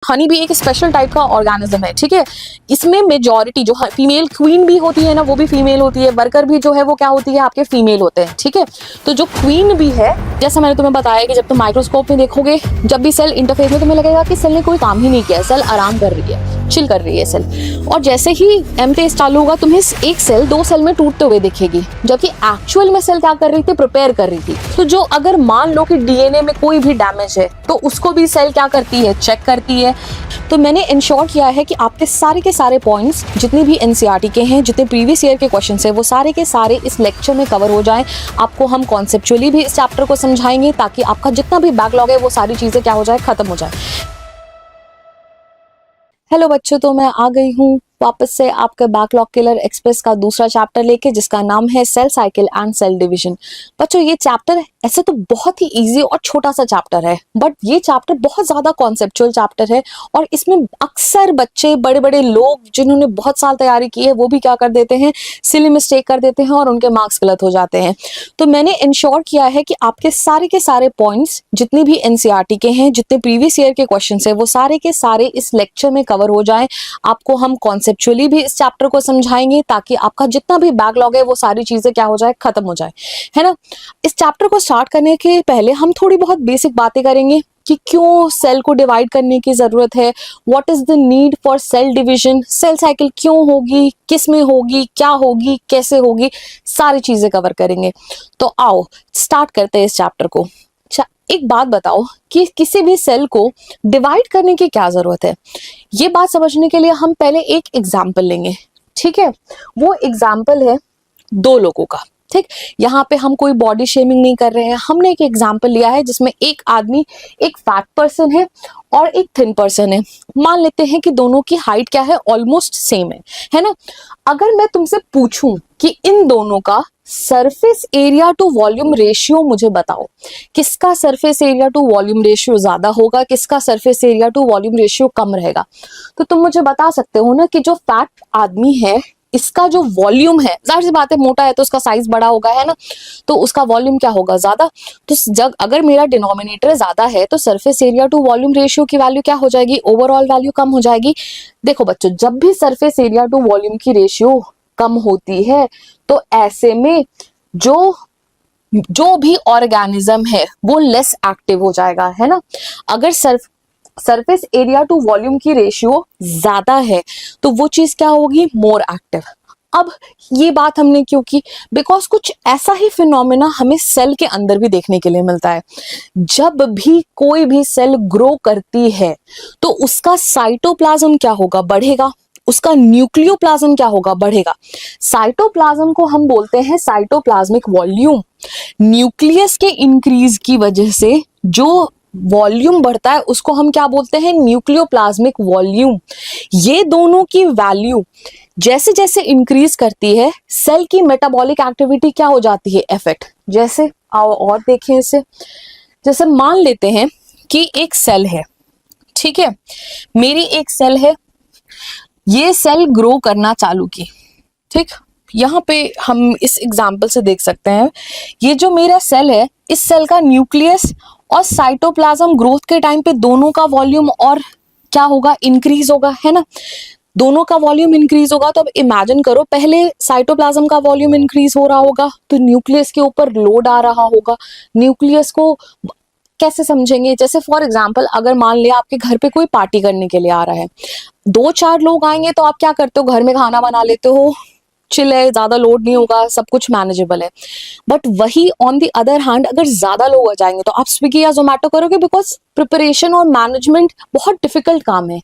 हनी भी एक special type का ऑर्गेनिज्म है, ठीक है। इसमें मेजॉरिटी जो फीमेल क्वीन भी होती है ना, वो भी फीमेल होती है, वर्कर भी जो है वो क्या होती है, आपके फीमेल होते हैं, ठीक है। तो जो क्वीन भी है, जैसा मैंने तुम्हें बताया कि जब तुम माइक्रोस्कोप में देखोगे, जब भी सेल इंटरफेस में, तुम्हें लगेगा कि सेल ने कोई काम ही नहीं किया, सेल आराम कर रही है, चिल कर रही है सेल। और जैसे ही एम फेज चालू होगा, तुम्हें एक सेल 2 सेल में टूटते हुए दिखेगी, जबकि एक्चुअल में सेल क्या कर रही थी, प्रिपेयर कर रही थी। तो जो अगर मान लो कि डीएनए में कोई भी डैमेज है, तो उसको भी सेल क्या करती है, चेक करती है। तो मैंने इंश्योर किया है कि आपके सारे के सारे पॉइंट्स जितने भी एनसीईआरटी के हैं, जितने प्रीवियस ईयर के क्वेश्चंस हैं, वो सारे के सारे इस लेक्चर में कवर हो जाएं। आपको हम कॉन्सेप्चुअली भी इस चैप्टर को समझाएंगे, ताकि आपका जितना भी बैकलॉग है वो सारी चीजें क्या हो जाए, खत्म हो जाए। हेलो बच्चों, तो मैं आ गई हूँ वापस से आपके बैकलॉग किलर एक्सप्रेस का दूसरा चैप्टर लेके, जिसका नाम है cell cycle and cell division. बच्चों, ये चैप्टर ऐसे तो बहुत ही इजी और छोटा सा चैप्टर है, बट ये चैप्टर बहुत ज्यादा कॉन्सेप्चुअल चैप्टर है। और इसमें अक्सर बच्चे, बड़े बड़े लोग जिन्होंने बहुत साल तैयारी की है, वो भी क्या कर देते हैं, सिली मिस्टेक कर देते हैं और उनके मार्क्स गलत हो जाते हैं। तो मैंने इंश्योर किया है कि आपके सारे पॉइंट्स जितने भी एनसीईआरटी के हैं, जितने प्रीवियस ईयर के क्वेश्चन है, वो सारे के सारे इस लेक्चर में कवर हो जाए। आपको हम कॉन्सेप्चुअली भी इस चैप्टर को समझाएंगे, ताकि आपका जितना भी बैकलॉग है वो सारी चीजें क्या हो जाए, खत्म हो जाए, है ना। इस चैप्टर को स्टार्ट करने के पहले हम थोड़ी बहुत बेसिक बातें करेंगे कि क्यों सेल को डिवाइड करने की जरूरत है, what is the need for cell division, cell cycle क्यों होगी, किस में होगी, क्या होगी, कैसे होगी, सारी चीजें कवर करेंगे। तो आओ स्टार्ट करते हैं इस चैप्टर को। एक बात बताओ कि किसी भी सेल को डिवाइड करने की क्या जरूरत है। ये बात समझने के लिए हम पहले एक एग्जाम्पल लेंगे, ठीक है। वो एग्जाम्पल है 2 लोगों का, ठीक। यहाँ पे हम कोई बॉडी शेमिंग नहीं कर रहे हैं, हमने एक एग्जाम्पल लिया है जिसमें एक आदमी, एक फैट पर्सन है और एक थिन पर्सन है। मान लेते हैं कि दोनों की हाइट क्या है, ऑलमोस्ट सेम है ना। अगर मैं तुमसे पूछूं कि इन दोनों का surface area to volume ratio मुझे बताओ, किसका surface area to volume ratio ज्यादा होगा, किसका surface area to volume ratio कम रहेगा। तो तुम मुझे बता सकते हो ना कि जो फैट आदमी है, इसका जो वॉल्यूम है, जाहिर सी बात है, मोटा है तो उसका साइज बड़ा होगा, है ना, तो उसका वॉल्यूम क्या होगा, ज्यादा। तो जब अगर मेरा डिनोमिनेटर ज्यादा है, तो surface area to volume ratio की वैल्यू क्या हो जाएगी, ओवरऑल वैल्यू कम हो जाएगी। देखो बच्चों, जब भी सरफेस एरिया टू वॉल्यूम की रेशियो कम होती है, तो ऐसे में जो भी ऑर्गेनिज्म है वो लेस एक्टिव हो जाएगा, है ना। अगर सरफेस एरिया टू वॉल्यूम की रेशियो ज्यादा है, तो वो चीज क्या होगी, मोर एक्टिव। अब ये बात हमने क्यों की, बिकॉज कुछ ऐसा ही फिनोमेना हमें सेल के अंदर भी देखने के लिए मिलता है। जब भी कोई भी सेल ग्रो करती है, तो उसका साइटोप्लाज्म क्या होगा, बढ़ेगा, उसका न्यूक्लियोप्लाज्म क्या होगा, बढ़ेगा। साइटोप्लाज्म को हम बोलते हैं साइटोप्लाज्मिक वॉल्यूम। न्यूक्लियस के इंक्रीज की वजह से जो वॉल्यूम बढ़ता है, उसको हम क्या बोलते हैं, न्यूक्लियोप्लाज्मिक वॉल्यूम। ये दोनों की वैल्यू जैसे जैसे इंक्रीज करती है, सेल की मेटाबॉलिक एक्टिविटी क्या हो जाती है, इफेक्ट। जैसे आओ और देखें इसे। जैसे मान लेते हैं कि एक सेल है, ठीक है, मेरी एक सेल है, ये सेल ग्रो करना चालू की, ठीक। यहाँ पे हम इस एग्जाम्पल से देख सकते हैं, ये जो मेरा सेल है, इस सेल का न्यूक्लियस और साइटोप्लाज्म ग्रोथ के टाइम पे दोनों का वॉल्यूम और क्या होगा, इंक्रीज होगा, है ना। दोनों का वॉल्यूम इंक्रीज होगा, तो अब इमेजिन करो, पहले साइटोप्लाज्म का वॉल्यूम इंक्रीज हो रहा होगा, तो न्यूक्लियस के ऊपर लोड आ रहा होगा। न्यूक्लियस को कैसे समझेंगे, जैसे फॉर एग्जाम्पल, अगर मान लिया आपके घर पे कोई पार्टी करने के लिए आ रहा है, 2-4 लोग आएंगे, तो आप क्या करते हो, घर में खाना बना लेते हो, चिल है, ज्यादा लोड नहीं होगा, सब कुछ मैनेजेबल है। बट वही ऑन द अदर हैंड, अगर ज्यादा लोग आ जाएंगे, तो आप स्विगी या जोमेटो करोगे, बिकॉज प्रिपरेशन और मैनेजमेंट बहुत डिफिकल्ट काम है।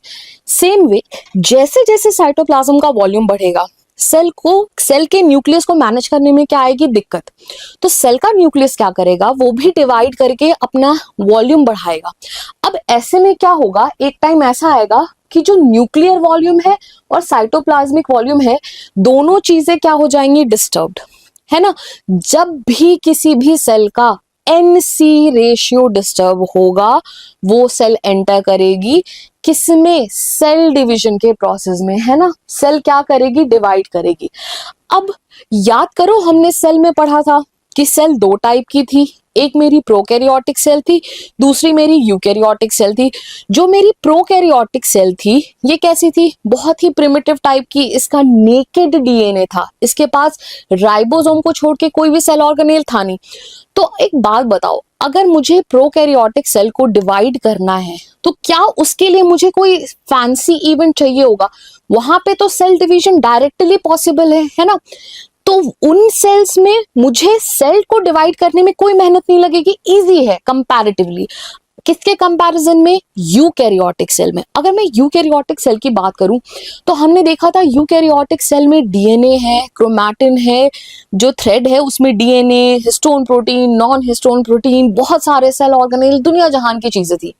सेम वे, जैसे जैसे साइटोप्लाज्म का वॉल्यूम बढ़ेगा, सेल के न्यूक्लियस को मैनेज करने में क्या आएगी, दिक्कत। तो सेल का न्यूक्लियस क्या करेगा, वो भी डिवाइड करके अपना वॉल्यूम बढ़ाएगा। अब ऐसे में क्या होगा, एक टाइम ऐसा आएगा कि जो न्यूक्लियर वॉल्यूम है और साइटोप्लाज्मिक वॉल्यूम है, दोनों चीजें क्या हो जाएंगी, डिस्टर्ब्ड, है ना। जब भी किसी भी सेल का एनसी रेशियो डिस्टर्ब होगा, वो सेल एंटर करेगी किसमें, सेल डिवीजन के प्रोसेस में, है ना। सेल क्या करेगी, डिवाइड करेगी। अब याद करो, हमने सेल में पढ़ा था कि सेल दो टाइप की थी, एक मेरी प्रोकैरियोटिक सेल थी, दूसरी मेरी यूकैरियोटिक सेल थी। जो मेरी प्रोकैरियोटिक सेल थी ये कैसी थी, बहुत ही प्रिमिटिव टाइप की, इसका नेकेड डीएनए था, इसके पास राइबोसोम को छोड़ के कोई भी सेल ऑर्गेनेल था नहीं। तो एक बात बताओ, अगर मुझे प्रोकैरियोटिक सेल को डिवाइड करना है तो क्या उसके लिए मुझे कोई फैंसी इवेंट चाहिए होगा? वहां पे तो सेल डिवीजन डायरेक्टली पॉसिबल है ना। तो उन सेल्स में मुझे सेल को डिवाइड करने में कोई मेहनत नहीं लगेगी, इजी है कंपैरेटिवली। किसके कंपैरिजन में? यूकैरियोटिक सेल में। अगर मैं यूकैरियोटिक सेल की बात करूं तो हमने देखा था यूकैरियोटिक सेल में डीएनए है, क्रोमैटिन है, जो थ्रेड है उसमें DNA, histone protein, non histone protein, बहुत सारे सेल ऑर्गेनेल, दुनिया जहान की चीजें थी।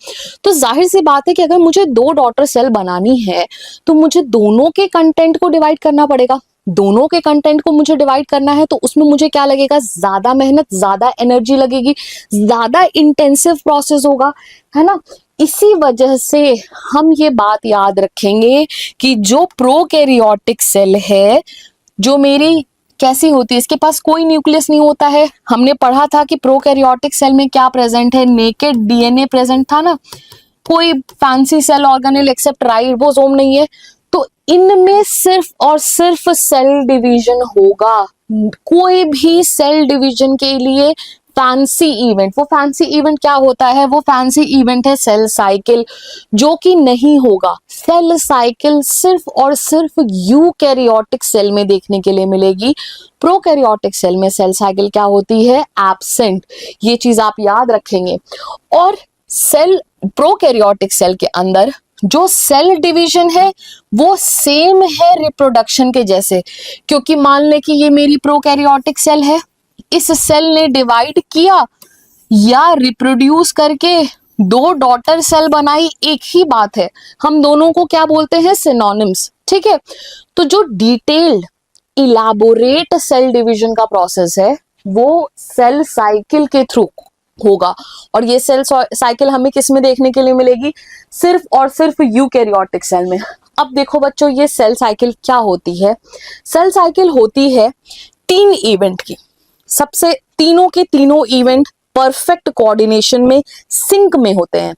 तो जाहिर सी बात है कि अगर मुझे दो डॉटर सेल बनानी है तो मुझे दोनों के कंटेंट को डिवाइड करना पड़ेगा। दोनों के कंटेंट को मुझे डिवाइड करना है तो उसमें मुझे क्या लगेगा? ज्यादा मेहनत, ज्यादा एनर्जी लगेगी, ज्यादा इंटेंसिव प्रोसेस होगा, है ना। इसी वजह से हम ये बात याद रखेंगे कि जो प्रोकैरियोटिक सेल है, जो मेरी कैसी होती है, इसके पास कोई न्यूक्लियस नहीं होता है। हमने पढ़ा था कि प्रोकैरियोटिक सेल में क्या प्रेजेंट है, नेकेड डीएनए प्रेजेंट था ना, कोई fancy cell organelle except ribosome नहीं है। तो इनमें सिर्फ और सिर्फ सेल डिवीजन होगा। कोई भी सेल डिवीजन के लिए फैंसी इवेंट, वो फैंसी इवेंट क्या होता है? वो फैंसी इवेंट है सेल साइकिल, जो कि नहीं होगा। सेल साइकिल सिर्फ और सिर्फ यूकैरियोटिक सेल में देखने के लिए मिलेगी। प्रोकैरियोटिक सेल में सेल साइकिल क्या होती है? एब्सेंट। ये चीज आप याद रखेंगे। और सेल प्रोकैरियोटिक सेल के अंदर जो सेल डिवीजन है वो सेम है रिप्रोडक्शन के जैसे, क्योंकि मान ले कि ये मेरी प्रोकैरियोटिक सेल है, इस सेल ने डिवाइड किया या रिप्रोड्यूस करके दो डॉटर सेल बनाई, एक ही बात है। हम दोनों को क्या बोलते हैं? सिनोनिम्स, ठीक है। तो जो डिटेल्ड इलाबोरेट सेल डिवीजन का प्रोसेस है वो सेल साइकिल के थ्रू होगा। और ये सेल साइकिल हमें किस में देखने के लिए मिलेगी? सिर्फ और सिर्फ यूकैरियोटिक सेल में। अब देखो बच्चों, ये सेल साइकिल क्या होती है? सेल साइकिल होती है तीन इवेंट की। सबसे तीनों के तीनों इवेंट परफेक्ट कोऑर्डिनेशन में, सिंक में होते हैं।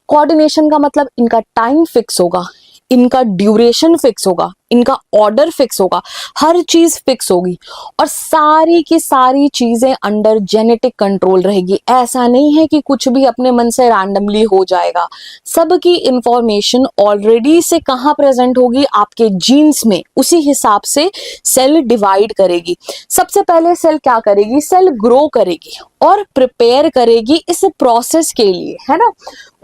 कोऑर्डिनेशन का मतलब इनका टाइम फिक्स होगा, इनका ड्यूरेशन फिक्स होगा, इनका ऑर्डर फिक्स होगा, हर चीज फिक्स होगी और सारी की सारी चीजें अंडर जेनेटिक कंट्रोल रहेगी। ऐसा नहीं है कि कुछ भी अपने मन से रैंडमली हो जाएगा। सबकी इंफॉर्मेशन ऑलरेडी से कहाँ प्रेजेंट होगी? आपके जीन्स में। उसी हिसाब से सेल डिवाइड करेगी। सबसे पहले सेल क्या करेगी? सेल ग्रो करेगी और प्रिपेयर करेगी इस प्रोसेस के लिए, है ना।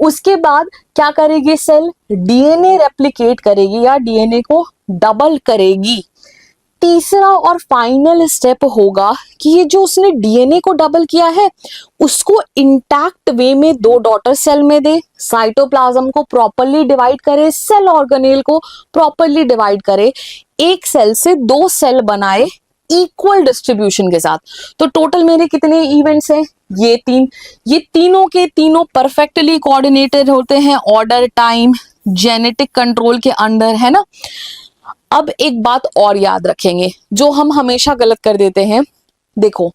उसके बाद क्या करेगी? सेल डीएनए रेप्लिकेट करेगी या डीएनए को डबल करेगी। तीसरा और फाइनल स्टेप होगा कि ये जो उसने डीएनए को डबल किया है उसको इंटैक्ट वे में दो डॉटर सेल में दे, साइटोप्लाज्म को प्रॉपरली डिवाइड करे, सेल ऑर्गेनेल को प्रॉपरली डिवाइड करे, एक सेल से दो सेल बनाए इक्वल डिस्ट्रीब्यूशन के साथ। तो टोटल मेरे कितने इवेंट्स हैं? ये तीन। ये तीनों के तीनों परफेक्टली कोऑर्डिनेटेड होते हैं ऑर्डर, टाइम, जेनेटिक कंट्रोल के अंडर, है ना। अब एक बात और याद रखेंगे जो हम हमेशा गलत कर देते हैं। देखो,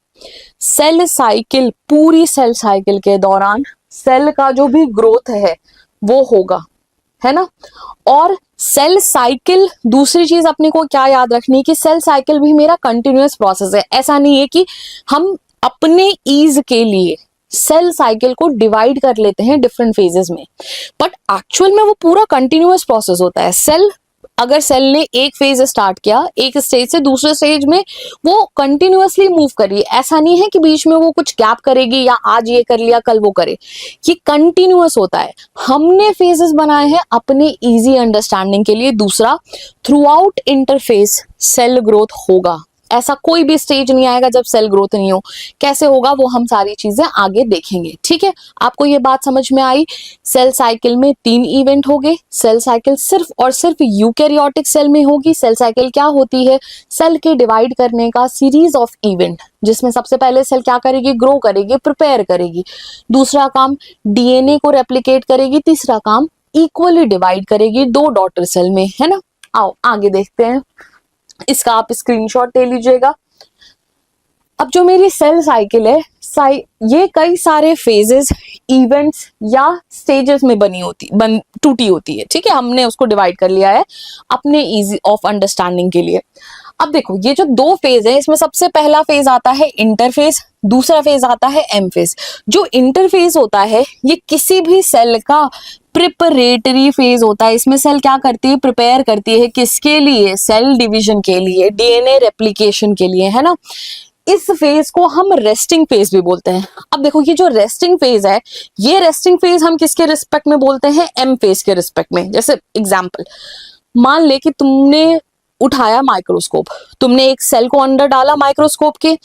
सेल साइकिल, पूरी सेल साइकिल के दौरान सेल का जो भी ग्रोथ है वो होगा, है ना। और सेल साइकिल, दूसरी चीज अपने को क्या याद रखनी है कि सेल साइकिल भी मेरा कंटिन्यूअस प्रोसेस है। ऐसा नहीं है कि हम अपने ईज के लिए सेल साइकिल को डिवाइड कर लेते हैं डिफरेंट फेजेस में, बट एक्चुअल में वो पूरा कंटिन्यूअस प्रोसेस होता है। सेल, अगर सेल ने एक फेज स्टार्ट किया, एक स्टेज से दूसरे स्टेज में वो कंटिन्यूअसली मूव कर रही है। ऐसा नहीं है कि बीच में वो कुछ गैप करेगी या आज ये कर लिया कल वो करे, ये कंटिन्यूअस होता है। हमने फेजेस बनाए हैं अपने इजी अंडरस्टैंडिंग के लिए। दूसरा, throughout interphase cell growth होगा। ऐसा कोई भी स्टेज नहीं आएगा जब सेल ग्रोथ नहीं हो। कैसे होगा वो हम सारी चीजें आगे देखेंगे, ठीक है। आपको ये बात समझ में आई? सेल साइकिल में तीन इवेंट होंगे। सेल साइकिल सिर्फ और सिर्फ यूकैरियोटिक सेल में होगी। सेल साइकिल क्या होती है? सेल के डिवाइड करने का सीरीज ऑफ इवेंट, जिसमें सबसे पहले सेल क्या करेगी? ग्रो करेगी, प्रिपेयर करेगी। दूसरा काम डीएनए को रेप्लिकेट करेगी। तीसरा काम इक्वली डिवाइड करेगी दो डॉटर सेल में, है ना। आओ आगे देखते हैं। इसका आप स्क्रीनशॉट ले लीजिएगा। अब जो मेरी सेल साइकिल है, ये कई सारे फेजेस, इवेंट्स या स्टेजेस में टूटी होती है, ठीक है। हमने उसको डिवाइड कर लिया है अपने इजी ऑफ अंडरस्टैंडिंग के लिए। अब देखो ये जो दो फेज है, इसमें सबसे पहला फेज आता है इंटरफेज, दूसरा फेज आता है एम फेज। जो इंटरफेज होता है ये किसी भी सेल का प्रिपरेटरी फेज होता है। इसमें सेल क्या करती है, प्रिपेयर करती है किसके लिए, सेल डिवीजन के लिए, डीएनए रेप्लिकेशन के लिए, है ना। इस फेज को हम रेस्टिंग फेज भी बोलते हैं। अब देखो ये जो रेस्टिंग फेज है, ये रेस्टिंग फेज हम किसके रिस्पेक्ट में बोलते हैं, एम फेज के रिस्पेक्ट में। जैसे एग्जांपल, मान ले कि तुमने उठाया माइक्रोस्कोप, तुमने एक सेल को अंदर डाला माइक्रोस्कोप के,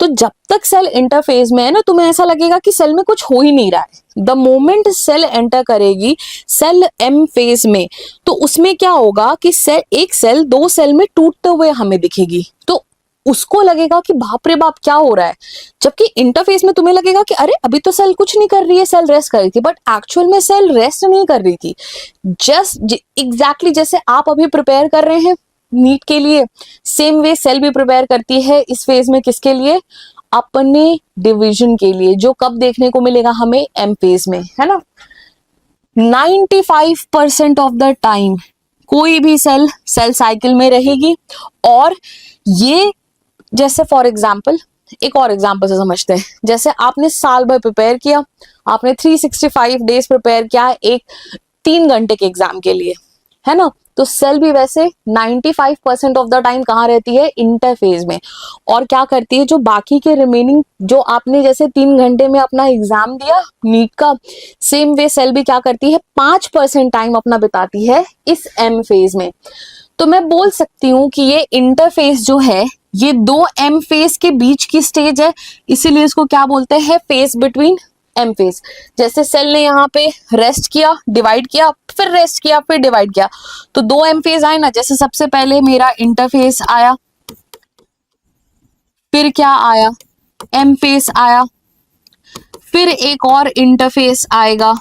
तो जब तक सेल इंटरफेज में है ना, तुम्हें ऐसा लगेगा कि सेल में कुछ हो ही नहीं रहा है। द मोमेंट सेल एंटर करेगी सेल एम फेज में, तो उसमें क्या होगा कि एक सेल दो सेल में टूटते हुए हमें दिखेगी, तो उसको लगेगा कि बाप रे बाप क्या हो रहा है। जबकि इंटरफेस में तुम्हें लगेगा कि अरे अभी तो सेल कुछ नहीं कर रही है, सेल रेस्ट कर रही थी, बट एक्चुअल में सेल रेस्ट नहीं कर रही थी। जस्ट एग्जैक्टली जैसे आप अभी प्रिपेयर कर रहे हैं नीट के लिए, सेम वे सेल भी प्रिपेयर करती है इस फेज में, किसके लिए, अपने डिवीजन के लिए, जो कब देखने को मिलेगा हमें, एम फेज में, है ना। 95% ऑफ द टाइम कोई भी सेल साइकिल में रहेगी। और ये जैसे फॉर एग्जाम्पल, एक और एग्जाम्पल से समझते हैं। जैसे आपने साल भर प्रिपेयर किया, आपने 365 डेज प्रिपेयर किया एक 3 घंटे के एग्जाम के लिए, है ना। तो सेल भी वैसे 95% ऑफ द टाइम कहाँ रहती है, इंटरफेज में। और क्या करती है, जो बाकी के रिमेनिंग, जो आपने जैसे 3 घंटे में अपना एग्जाम दिया नीट का, सेम वे सेल भी क्या करती है, 5% टाइम अपना बिताती है इस एम फेज में। तो मैं बोल सकती हूँ कि ये इंटरफेस जो है, ये दो एम फेज के बीच की स्टेज है, इसीलिए इसको क्या बोलते हैं, फेज बिटवीन एम फेज। जैसे सेल ने यहाँ पे रेस्ट किया, डिवाइड किया, फिर रेस्ट किया, फिर डिवाइड किया, तो दो एम फेज आए ना। जैसे सबसे पहले मेरा इंटरफेस आया, फिर क्या आया, एम फेज आया, फिर एक और इंटरफेस आएगा,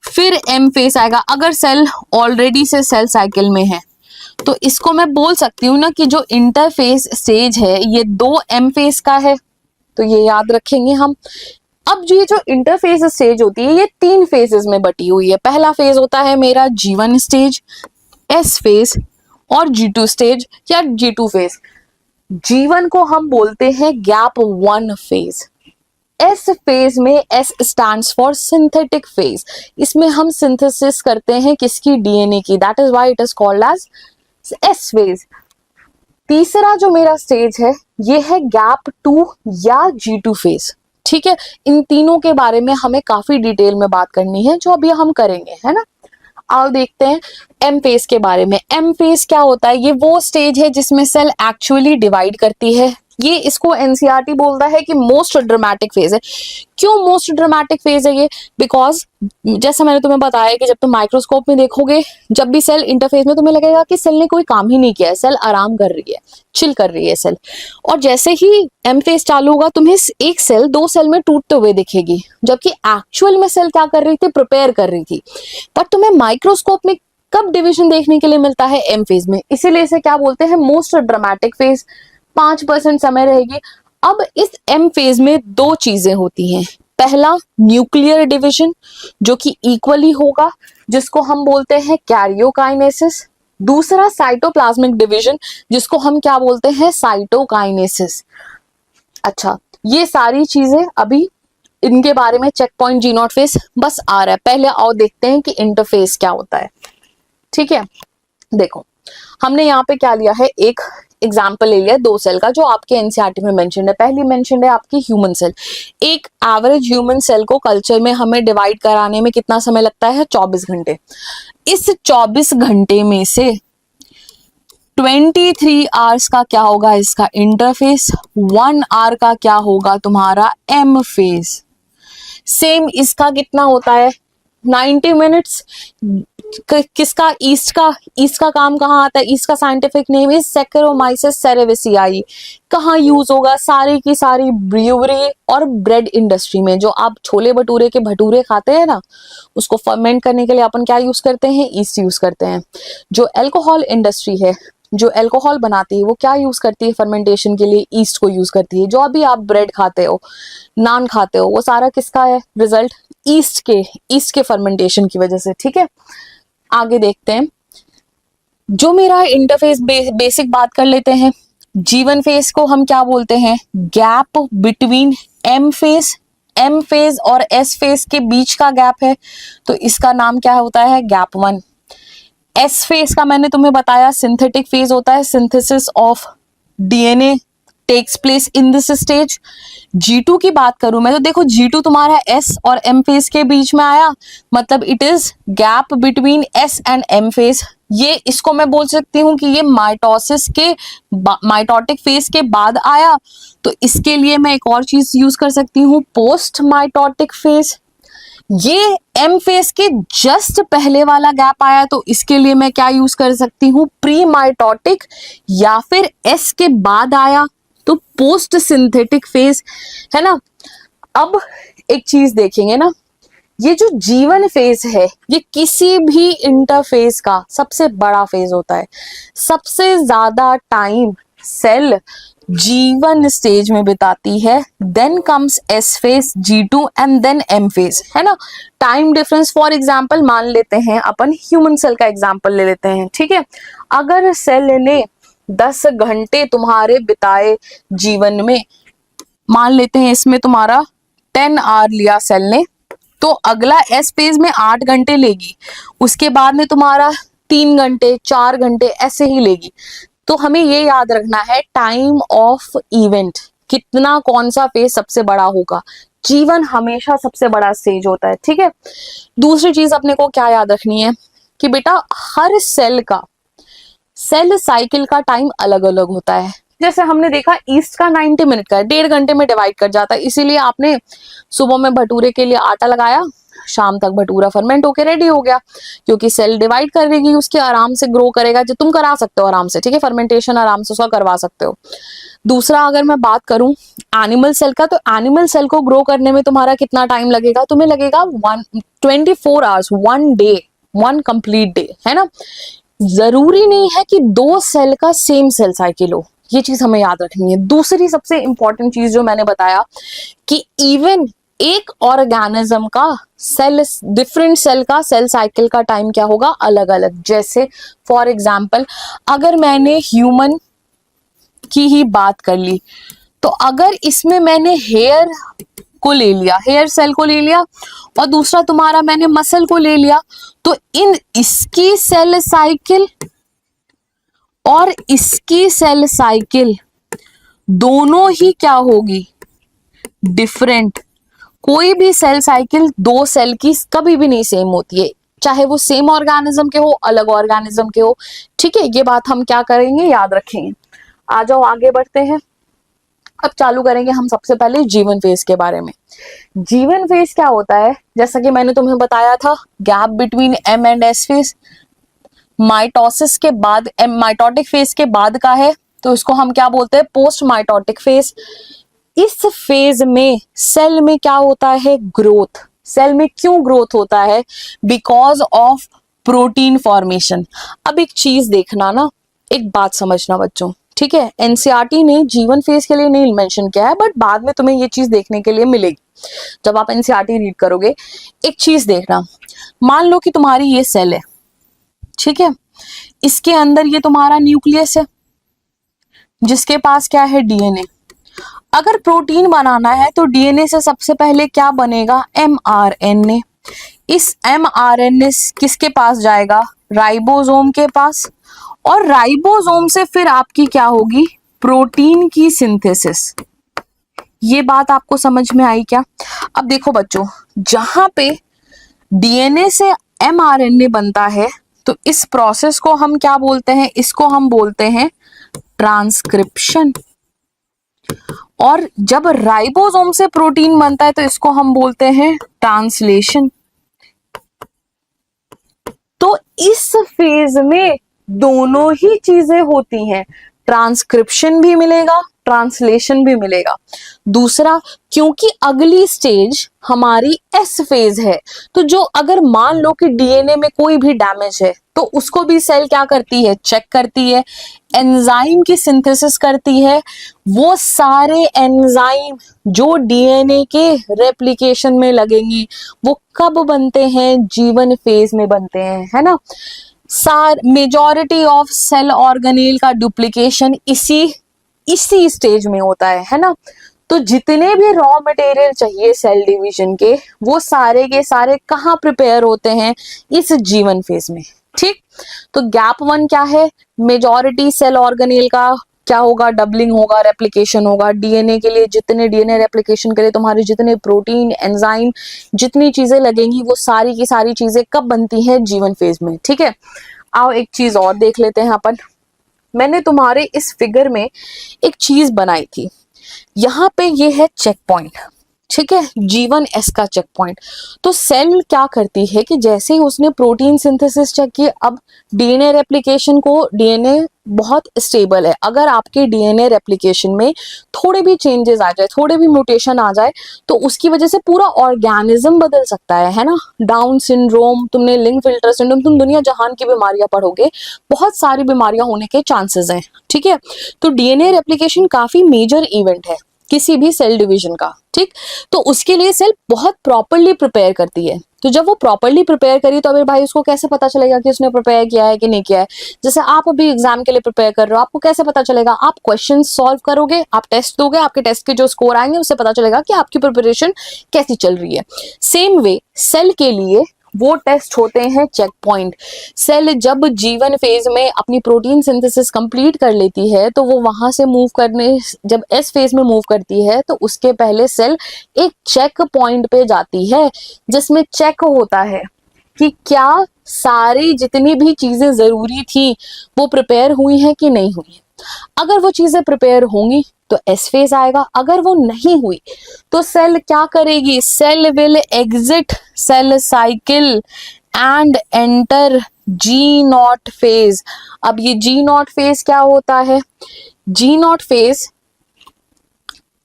फिर एम फेज आएगा। अगर सेल ऑलरेडी से सेल साइकिल में है, तो इसको मैं बोल सकती हूँ ना कि जो इंटरफेस स्टेज है ये दो एम फेज का है, तो ये याद रखेंगे हम। अब ये जो इंटरफेस स्टेज होती है, ये 3 फेजेस में बटी हुई है। पहला फेज होता है मेरा G1 स्टेज, S फेज और G2 स्टेज या G2 फेज। G1 को हम बोलते हैं गैप 1 फेज। एस फेज में S stands for synthetic phase, इसमें हम सिंथेसिस करते हैं किसकी, डीएनए की, that is why it is called as S phase. तीसरा जो मेरा स्टेज है ये है गैप 2 या G2 फेज, ठीक है। इन तीनों के बारे में हमें काफी डिटेल में बात करनी है, जो अभी हम करेंगे, है ना। आओ देखते हैं एम फेज के बारे में। एम फेज क्या होता है, ये वो स्टेज है जिसमें सेल एक्चुअली डिवाइड करती है। ये इसको एनसीईआरटी बोलता है कि मोस्ट ड्रामेटिक फेज है। क्यों मोस्ट ड्रामेटिक फेज है ये, बिकॉज जैसा मैंने तुम्हें बताया कि जब तुम माइक्रोस्कोप में देखोगे, जब भी सेल इंटरफेज में, तुम्हें लगेगा कि सेल ने कोई काम ही नहीं किया है, सेल आराम कर रही है, चिल कर रही है सेल। और जैसे ही एम फेज चालू होगा, तुम्हें एक सेल दो सेल में टूटते हुए दिखेगी, जबकि एक्चुअल में सेल क्या कर रही थी, प्रिपेयर कर रही थी। पर तुम्हें माइक्रोस्कोप में कब डिवीजन देखने के लिए मिलता है, एम फेज में, इसीलिए इसे क्या बोलते हैं, मोस्ट ड्रामेटिक फेज। 5% समय रहेगी। अब इस एम फेज में दो चीजें होती हैं। पहला न्यूक्लियर डिवीजन, जो कि इक्वली होगा, जिसको हम बोलते हैं कैरियोकाइनेसिस। दूसरा साइटोप्लाज्मिक डिवीजन, जिसको हम क्या बोलते हैं, साइटोकाइनेसिस। अच्छा, ये सारी चीजें अभी इनके बारे में चेक पॉइंट G0 फेज बस आ रहा है। पहले आओ देखते हैं कि इंटरफेस क्या होता है, ठीक है। देखो हमने यहाँ पे क्या लिया है, एक एग्जाम्पल ले लिया दो सेल का, जो आपके एनसीईआरटी में मेंशन है। पहली मेंशन है आपकी ह्यूमन सेल। एक एवरेज ह्यूमन सेल को कल्चर में हमें डिवाइड कराने में कितना समय लगता है, 24 घंटे। इस 24 घंटे में से 23 आवर्स का क्या होगा इसका इंटरफेस, 1 आवर का क्या होगा तुम्हारा एम फेज। सेम इसका कितना होता है, 90 मिनट्स। किसका, ईस्ट का काम कहाँ आता है, ईस्ट का साइंटिफिक नेम इज सैक्रोमाइसिस सेरेविसियाई। कहाँ यूज होगा, सारी की सारी ब्रूअरी और ब्रेड इंडस्ट्री में। जो आप छोले भटूरे के भटूरे खाते हैं ना, उसको फर्मेंट करने के लिए अपन क्या यूज करते हैं, ईस्ट यूज करते हैं। जो अल्कोहल इंडस्ट्री है, जो अल्कोहल बनाती है वो क्या यूज करती है फर्मेंटेशन के लिए? ईस्ट को यूज करती है। जो अभी आप ब्रेड खाते हो, नान खाते हो, वो सारा किसका है रिजल्ट? ईस्ट के फर्मेंटेशन की वजह से। ठीक है, आगे देखते हैं। जो मेरा इंटरफेस बेसिक बात कर लेते हैं। जीवन फेज को हम क्या बोलते हैं? गैप बिटवीन एम फेज और एस फेज के बीच का गैप है, तो इसका नाम क्या होता है? गैप 1। एस फेज का मैंने तुम्हें बताया सिंथेटिक फेज होता है, synthesis of DNA takes place in this stage. G2 की बात करूं मैं तो देखो G2 तुम्हारा S और M फेज के बीच में आया, मतलब it is gap between S and M phase. ये इसको मैं बोल सकती हूँ कि ये माइटोसिस के माइटोटिक फेज के बाद आया, तो इसके लिए मैं एक और चीज यूज कर सकती हूँ, पोस्ट माइटोटिक फेज। ये एम फेज के जस्ट पहले वाला गैप आया, तो इसके लिए मैं क्या यूज कर सकती हूँ? Pre mitotic. या फिर एस के बाद आया तो पोस्ट सिंथेटिक फेज, है ना। अब एक चीज देखेंगे ना, ये जो जीवन फेज है ये किसी भी इंटरफेज का सबसे बड़ा फेज होता है। सबसे ज्यादा टाइम सेल जीवन स्टेज में बिताती है, then comes S phase, G2 and then M phase, है ना। टाइम डिफरेंस फॉर एग्जांपल मान लेते हैं, अपन ह्यूमन सेल का एग्जांपल ले लेते हैं। ठीक है, अगर सेल ने 10 घंटे तुम्हारे बिताए जीवन में, मान लेते हैं इसमें तुम्हारा 10 आवर लिया सेल ने, तो अगला एस फेज में 8 घंटे लेगी, उसके बाद में तुम्हारा 3 घंटे 4 घंटे ऐसे ही लेगी। तो हमें ये याद रखना है टाइम ऑफ इवेंट, कितना कौन सा फेज सबसे बड़ा होगा। जीवन हमेशा सबसे बड़ा स्टेज होता है। ठीक है, दूसरी चीज अपने को क्या याद रखनी है कि बेटा हर सेल साइकिल का टाइम अलग अलग होता है। जैसे हमने देखा ईस्ट का 90 मिनट का है, 1.5 घंटे में डिवाइड कर जाता है। इसीलिए आपने सुबह में भटूरे के लिए आटा लगाया, शाम तक भटूरा फर्मेंट होके रेडी हो गया, क्योंकि सेल डिवाइड करेगी, उसके आराम से ग्रो करेगा, जो तुम करा सकते हो आराम से। ठीक है, फर्मेंटेशन आराम से उसका करवा सकते हो। दूसरा, अगर मैं बात करूं एनिमल सेल का, तो एनिमल सेल को ग्रो करने में तुम्हारा कितना टाइम लगेगा? तुम्हें लगेगा 24 आवर्स, 1 डे, 1 कंप्लीट डे, है ना। जरूरी नहीं है कि 2 सेल का सेम सेल साइकिल हो, ये चीज हमें याद रखनी है। दूसरी सबसे इंपॉर्टेंट चीज जो मैंने बताया कि इवन एक ऑर्गेनिज्म का डिफरेंट सेल का सेल साइकिल का टाइम क्या होगा? अलग अलग। जैसे फॉर एग्जाम्पल अगर मैंने ह्यूमन की ही बात कर ली, तो अगर इसमें मैंने हेयर को ले लिया, हेयर सेल को ले लिया, और दूसरा तुम्हारा मैंने मसल को ले लिया, तो इसकी सेल साइकिल और इसकी सेल साइकिल दोनों ही क्या होगी? डिफरेंट। कोई भी सेल साइकिल 2 सेल की कभी भी नहीं सेम होती है, चाहे वो सेम ऑर्गेनिज्म के हो, अलग ऑर्गेनिज्म के हो। ठीक है, ये बात हम क्या करेंगे? याद रखेंगे। आ जाओ आगे बढ़ते हैं। अब चालू करेंगे हम सबसे पहले जीवन फेज के बारे में। जीवन फेज क्या होता है? जैसा कि मैंने तुम्हें बताया था, gap between M and S phase. Mitosis के बाद, माइटोटिक फेज के बाद का है, तो इसको हम क्या बोलते हैं? Post mitotic phase. इस फेज में सेल में क्या होता है? ग्रोथ। सेल में क्यों ग्रोथ होता है? Because of protein formation. अब एक चीज देखना ना, एक बात समझना बच्चों, ठीक है, एनसीईआरटी ने जीवन फेज के लिए नहीं मेंशन किया है, बट बाद में तुम्हें ये चीज देखने के लिए मिलेगी जब आप एनसीईआरटी रीड करोगे। एक चीज देखना, मान लो कि तुम्हारी ये सेल है, ठीक है, इसके अंदर ये तुम्हारा न्यूक्लियस है, जिसके पास क्या है? डीएनए। अगर प्रोटीन बनाना है तो डीएनए से सबसे पहले क्या बनेगा? एमआरएनए। इस एमआरएनए किसके पास जाएगा? राइबोसोम के पास, और राइबोसोम से फिर आपकी क्या होगी? प्रोटीन की सिंथेसिस। ये बात आपको समझ में आई क्या? अब देखो बच्चों, जहां पे डीएनए से एमआरएनए बनता है, तो इस प्रोसेस को हम क्या बोलते हैं? इसको हम बोलते हैं ट्रांसक्रिप्शन। और जब राइबोसोम से प्रोटीन बनता है तो इसको हम बोलते हैं ट्रांसलेशन। तो इस फेज में दोनों ही चीजें होती हैं, ट्रांसक्रिप्शन भी मिलेगा, ट्रांसलेशन भी मिलेगा। दूसरा, क्योंकि अगली स्टेज हमारी एस फेज है, तो जो अगर मान लो कि डीएनए में कोई भी डैमेज है, तो तो उसको भी सेल क्या करती है, चेक करती है, एंजाइम की सिंथेसिस करती है। वो सारे एंजाइम जो डीएनए के रेप्लिकेशन में लगेंगी वो कब बनते हैं, जीवन फेज में बनते हैं, है ना। मेजॉरिटी ऑफ सेल ऑर्गेनेल का डुप्लीकेशन इसी स्टेज में होता है ना। तो जितने भी रॉ मटेरियल चाहिए सेल डिवीजन के, वो सारे के सारे कहाँ प्रिपेयर होते हैं, इस जीवन फेज में। ठीक, तो गैप 1 क्या है, मेजॉरिटी सेल ऑर्गेनेल का क्या होगा, डबलिंग होगा, रेप्लिकेशन होगा। डीएनए के लिए जितने डीएनए रेप्लिकेशन के लिए तुम्हारे जितने प्रोटीन, एंजाइम, जितनी चीजें लगेंगी वो सारी की सारी चीजें कब बनती हैं, जीवन फेज में। ठीक है, आओ एक चीज और देख लेते हैं अपन। मैंने तुम्हारे इस फिगर में एक चीज बनाई थी, यहाँ पे ये है चेक पॉइंट, ठीक है, जीवन एस का चेक पॉइंट। तो सेल क्या करती है कि जैसे ही उसने प्रोटीन सिंथेसिस चेक की, अब डीएनए रेप्लिकेशन को, डीएनए बहुत स्टेबल है, अगर आपके डीएनए रेप्लिकेशन में थोड़े भी चेंजेस आ जाए, थोड़े भी म्यूटेशन आ जाए, तो उसकी वजह से पूरा ऑर्गेनिज्म बदल सकता है ना। डाउन सिंड्रोम, तुमने लिंक फिल्टर सिंड्रोम, तुम दुनिया जहान की बीमारियां पढ़ोगे, बहुत सारी बीमारियां होने के चांसेस हैं। ठीक है, तो डीएनए रेप्लिकेशन काफी मेजर इवेंट है किसी भी सेल डिवीजन का। ठीक, तो उसके लिए सेल बहुत प्रॉपरली प्रिपेयर करती है। तो जब वो प्रॉपरली प्रिपेयर करी, तो अभी भाई उसको कैसे पता चलेगा कि उसने प्रिपेयर किया है कि नहीं किया है। जैसे आप अभी एग्जाम के लिए प्रिपेयर कर रहे हो, आपको कैसे पता चलेगा, आप क्वेश्चन सॉल्व करोगे, आप टेस्ट दोगे, आपके टेस्ट के जो स्कोर आएंगे उससे पता चलेगा कि आपकी प्रिपरेशन कैसी चल रही है। सेम वे सेल के लिए वो टेस्ट होते हैं चेक पॉइंट। सेल जब जीवन फेज में अपनी प्रोटीन सिंथेसिस कंप्लीट कर लेती है, तो वो वहां से मूव करने, जब एस फेज में मूव करती है, तो उसके पहले सेल एक चेक पॉइंट पे जाती है, जिसमें चेक होता है कि क्या सारी जितनी भी चीजें जरूरी थी वो प्रिपेयर हुई हैं कि नहीं हुई है। अगर वो चीजें प्रिपेयर होंगी तो एस फेज आएगा, अगर वो नहीं हुई तो सेल क्या करेगी, cell will exit cell cycle and enter G naught phase. अब ये जी नॉट फेज क्या होता है, जी नॉट फेज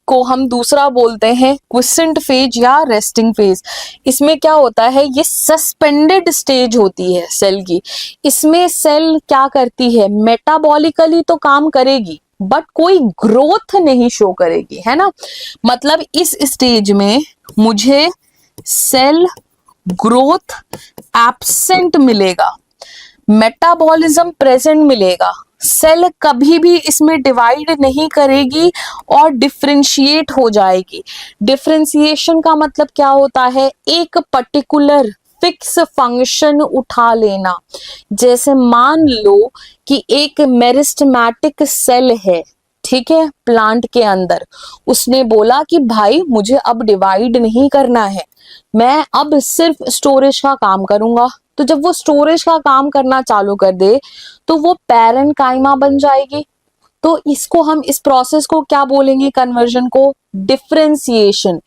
को हम दूसरा बोलते हैं क्विसेंट फेज या रेस्टिंग फेज। इसमें क्या होता है, ये सस्पेंडेड स्टेज होती है सेल की। इसमें सेल क्या करती है, मेटाबॉलिकली तो काम करेगी बट कोई ग्रोथ नहीं शो करेगी, है ना। मतलब इस स्टेज में मुझे सेल ग्रोथ एब्सेंट मिलेगा, मेटाबॉलिज्म प्रेजेंट मिलेगा। सेल कभी भी इसमें डिवाइड नहीं करेगी और डिफरेंशिएट हो जाएगी। डिफरेंशिएशन का मतलब क्या होता है, एक पर्टिकुलर फिक्स फंक्शन उठा लेना। जैसे मान लो कि एक मेरिस्टेमेटिक सेल है, ठीक है, प्लांट के अंदर, उसने बोला कि भाई मुझे अब डिवाइड नहीं करना है, मैं अब सिर्फ स्टोरेज का काम करूंगा। तो जब वो स्टोरेज का काम करना चालू कर दे तो वो पैरेन्काइमा बन जाएगी। तो इसको हम, इस प्रोसेस को क्या बोलेंगे, कन्वर्जन को डिफरेंशिएशन।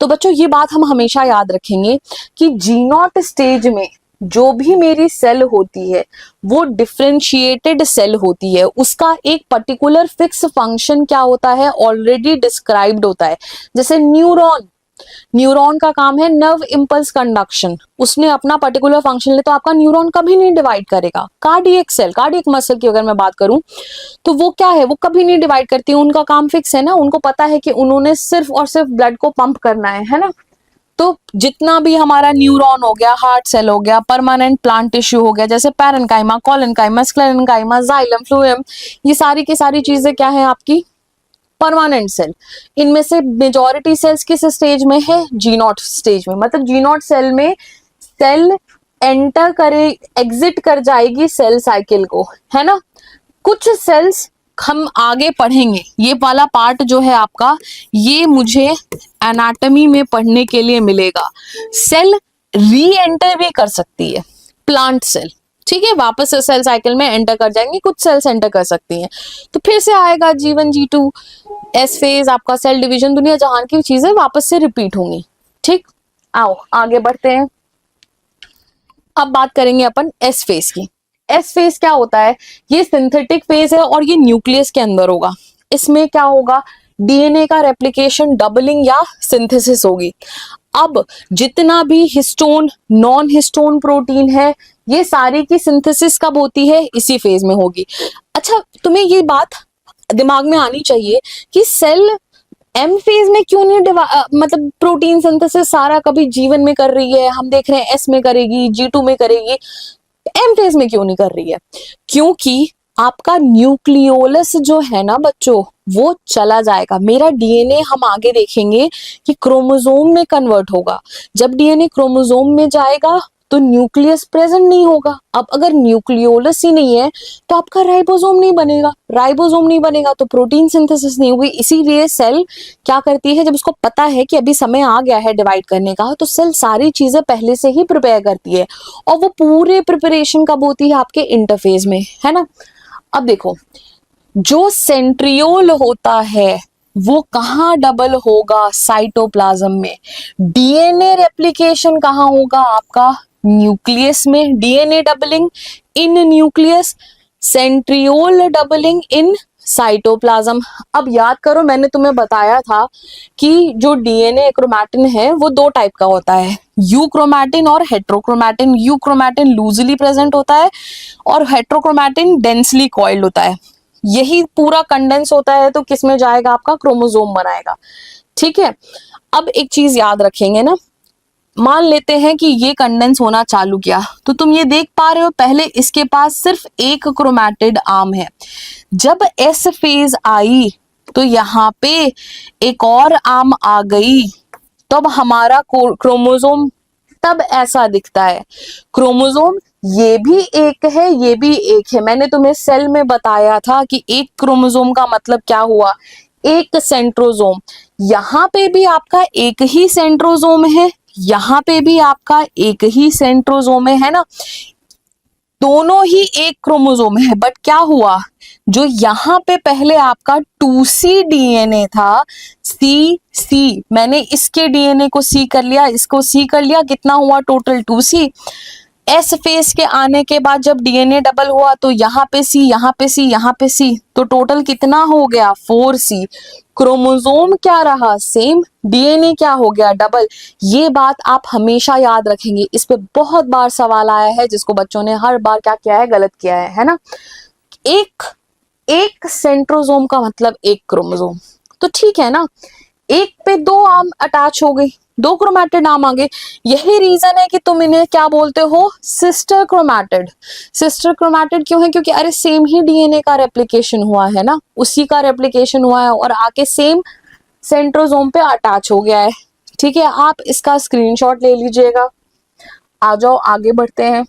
तो बच्चों ये बात हम हमेशा याद रखेंगे कि जी नॉट स्टेज में जो भी मेरी सेल होती है वो डिफरेंशिएटेड सेल होती है, उसका एक पर्टिकुलर फिक्स फंक्शन क्या होता है, ऑलरेडी डिस्क्राइब्ड होता है। जैसे न्यूरॉन, न्यूरॉन का काम है नर्व इंपल्स कंडक्शन, उसने अपना पर्टिकुलर फंक्शन ले, तो आपका न्यूरॉन कभी नहीं डिवाइड करेगा। कार्डियक सेल, कार्डियक मसल की अगर मैं बात करूं तो वो क्या है, वो कभी नहीं डिवाइड करती, उनका काम फिक्स है ना, उनको पता है कि उन्होंने सिर्फ और सिर्फ ब्लड को पंप करना है ना। तो जितना भी हमारा न्यूरॉन हो गया, हार्ट सेल हो गया, परमानेंट प्लांट टिश्यू हो गया, जैसे parenchyma, collenchyma, sclerenchyma, xylem, phloem, ये सारी की सारी चीजें क्या है आपकी परमानेंट सेल। इनमें से मेजॉरिटी सेल्स किस स्टेज में है, जी नॉट स्टेज में। मतलब जी नॉट सेल में सेल एंटर करे, एग्जिट कर जाएगी सेल साइकिल को, है ना। कुछ सेल्स हम आगे पढ़ेंगे, ये वाला पार्ट जो है आपका, ये मुझे एनाटॉमी में पढ़ने के लिए मिलेगा। सेल री एंटर भी कर सकती है, प्लांट सेल, ठीक है, वापस से सेल साइकिल में एंटर कर जाएंगे, कुछ सेल्स एंटर कर सकती हैं। तो फिर से आएगा G1 G2 एस फेज, आपका सेल डिवीजन, दुनिया जहान की चीजें वापस से रिपीट होंगी। ठीक, आओ आगे बढ़ते हैं। अब बात करेंगे अपन एस फेज की। एस फेज क्या होता है, ये सिंथेटिक फेज है और ये न्यूक्लियस के अंदर होगा। इसमें क्या होगा, डीएनए का रेप्लिकेशन, डबलिंग या सिंथेसिस होगी। अब जितना भी हिस्टोन, नॉन हिस्टोन प्रोटीन है, ये सारी की सिंथेसिस कब होती है, इसी फेज में होगी। अच्छा, तुम्हें ये बात दिमाग में आनी चाहिए कि सेल एम फेज में क्यों नहीं मतलब प्रोटीन सिंथेसिस सारा कभी जीवन में कर रही है, हम देख रहे हैं एस में करेगी, G2 में करेगी, एम फेज में क्यों नहीं कर रही है? क्योंकि आपका न्यूक्लियोलस जो है ना बच्चों, वो चला जाएगा। मेरा डीएनए हम आगे देखेंगे कि क्रोमोसोम में कन्वर्ट होगा। जब डीएनए क्रोमोसोम में जाएगा तो न्यूक्लियस प्रेजेंट नहीं होगा। अब अगर न्यूक्लियोलस ही नहीं है तो आपका राइबोसोम नहीं बनेगा, राइबोसोम नहीं बनेगा तो प्रोटीन सिंथेसिस नहीं होगी। इसीलिए सेल क्या करती है, जब उसको पता है कि अभी समय आ गया है डिवाइड करने का, तो सेल सारी चीजें पहले से ही प्रिपेयर करती है। और वो पूरे प्रिपरेशन कब होती है, आपके इंटरफेज में, है ना। अब देखो, जो सेंट्रियोल होता है वो कहाँ डबल होगा, साइटोप्लाज्म में। डीएनए रेप्लिकेशन कहाँ होगा, आपका न्यूक्लियस में। DNA doubling in nucleus, centriole doubling in cytoplasm. अब याद करो, मैंने तुम्हें बताया था कि जो डीएनए क्रोमैटिन है वो दो टाइप का होता है, यू क्रोमैटिन और heterochromatin. You chromatin loosely present होता है और हेट्रोक्रोमैटिन डेंसली कॉइल्ड होता है। यही पूरा कंडेंस होता है तो किस में जाएगा, आपका क्रोमोसोम बनाएगा, ठीक है। अब एक चीज याद रखेंगे ना, मान लेते हैं कि ये कंडेंस होना चालू किया, तो तुम ये देख पा रहे हो पहले इसके पास सिर्फ एक क्रोमैटिड आर्म है। जब एस फेज आई तो यहाँ पे एक और आर्म आ गई, तब हमारा क्रोमोसोम तब ऐसा दिखता है। क्रोमोसोम ये भी एक है, ये भी एक है। मैंने तुम्हें सेल में बताया था कि एक क्रोमोसोम का मतलब क्या हुआ, एक सेंट्रोसोम। यहाँ पे भी आपका एक ही सेंट्रोसोम है, यहाँ पे भी आपका एक ही सेंट्रोसोम है ना, दोनों ही एक क्रोमोसोम है। बट क्या हुआ, जो यहाँ पे पहले आपका 2C डीएनए था, सी मैंने इसके डीएनए को सी कर लिया, इसको सी कर लिया, कितना हुआ टोटल 2C। एस फेज के आने के बाद जब डीएनए डबल हुआ तो यहाँ पे सी, यहाँ पे सी, यहाँ पे सी, तो टोटल कितना हो गया 4C। क्रोमोसोम क्या रहा सेम, डीएनए क्या हो गया डबल। ये बात आप हमेशा याद रखेंगे, इस पे बहुत बार सवाल आया है जिसको बच्चों ने हर बार क्या किया है, गलत किया है ना। एक सेंट्रोसोम का मतलब एक क्रोमोसोम, तो ठीक है ना, एक पे दो आर्म अटैच हो गई, दो क्रोमैटिड आर्म आ गए। यही रीजन है कि तुम इन्हें क्या बोलते हो, सिस्टर क्रोमैटिड। सिस्टर क्रोमैटिड क्यों है, क्योंकि अरे सेम ही डीएनए का रेप्लिकेशन हुआ है ना, उसी का रेप्लिकेशन हुआ है और आके सेम सेंट्रोसोम पे अटैच हो गया है, ठीक है। आप इसका स्क्रीनशॉट ले लीजिएगा। आ जाओ आगे बढ़ते हैं।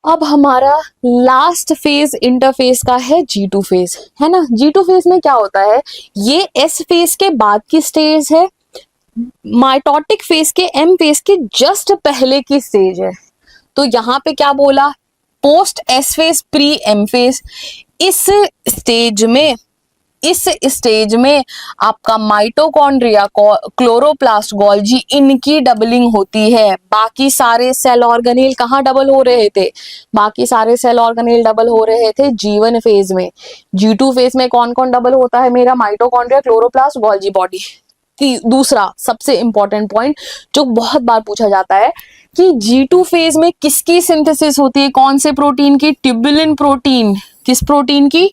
अब हमारा लास्ट फेज इंटरफेस का है G2 फेज, है ना। G2 फेज में क्या होता है, ये S फेज के बाद की स्टेज है, माइटोटिक फेज के M फेज के जस्ट पहले की स्टेज है। तो यहाँ पे क्या बोला, post S phase pre M phase. इस स्टेज में आपका माइटोकॉन्ड्रिया, क्लोरोप्लास्ट, गोल्जी, इनकी डबलिंग होती है। बाकी सारे सेल ऑर्गेनेल कहाँ डबल हो रहे थे, बाकी सारे सेल ऑर्गेनेल डबल हो रहे थे G1 फेज में। G2 फेज में कौन कौन डबल होता है, मेरा माइटोकॉन्ड्रिया, क्लोरोप्लास्ट, गोल्जी बॉडी। दूसरा सबसे इंपॉर्टेंट पॉइंट जो बहुत बार पूछा जाता है कि G2 फेज में किसकी सिंथेसिस होती है, कौन से प्रोटीन की, ट्यूबुलिन प्रोटीन। किस प्रोटीन की,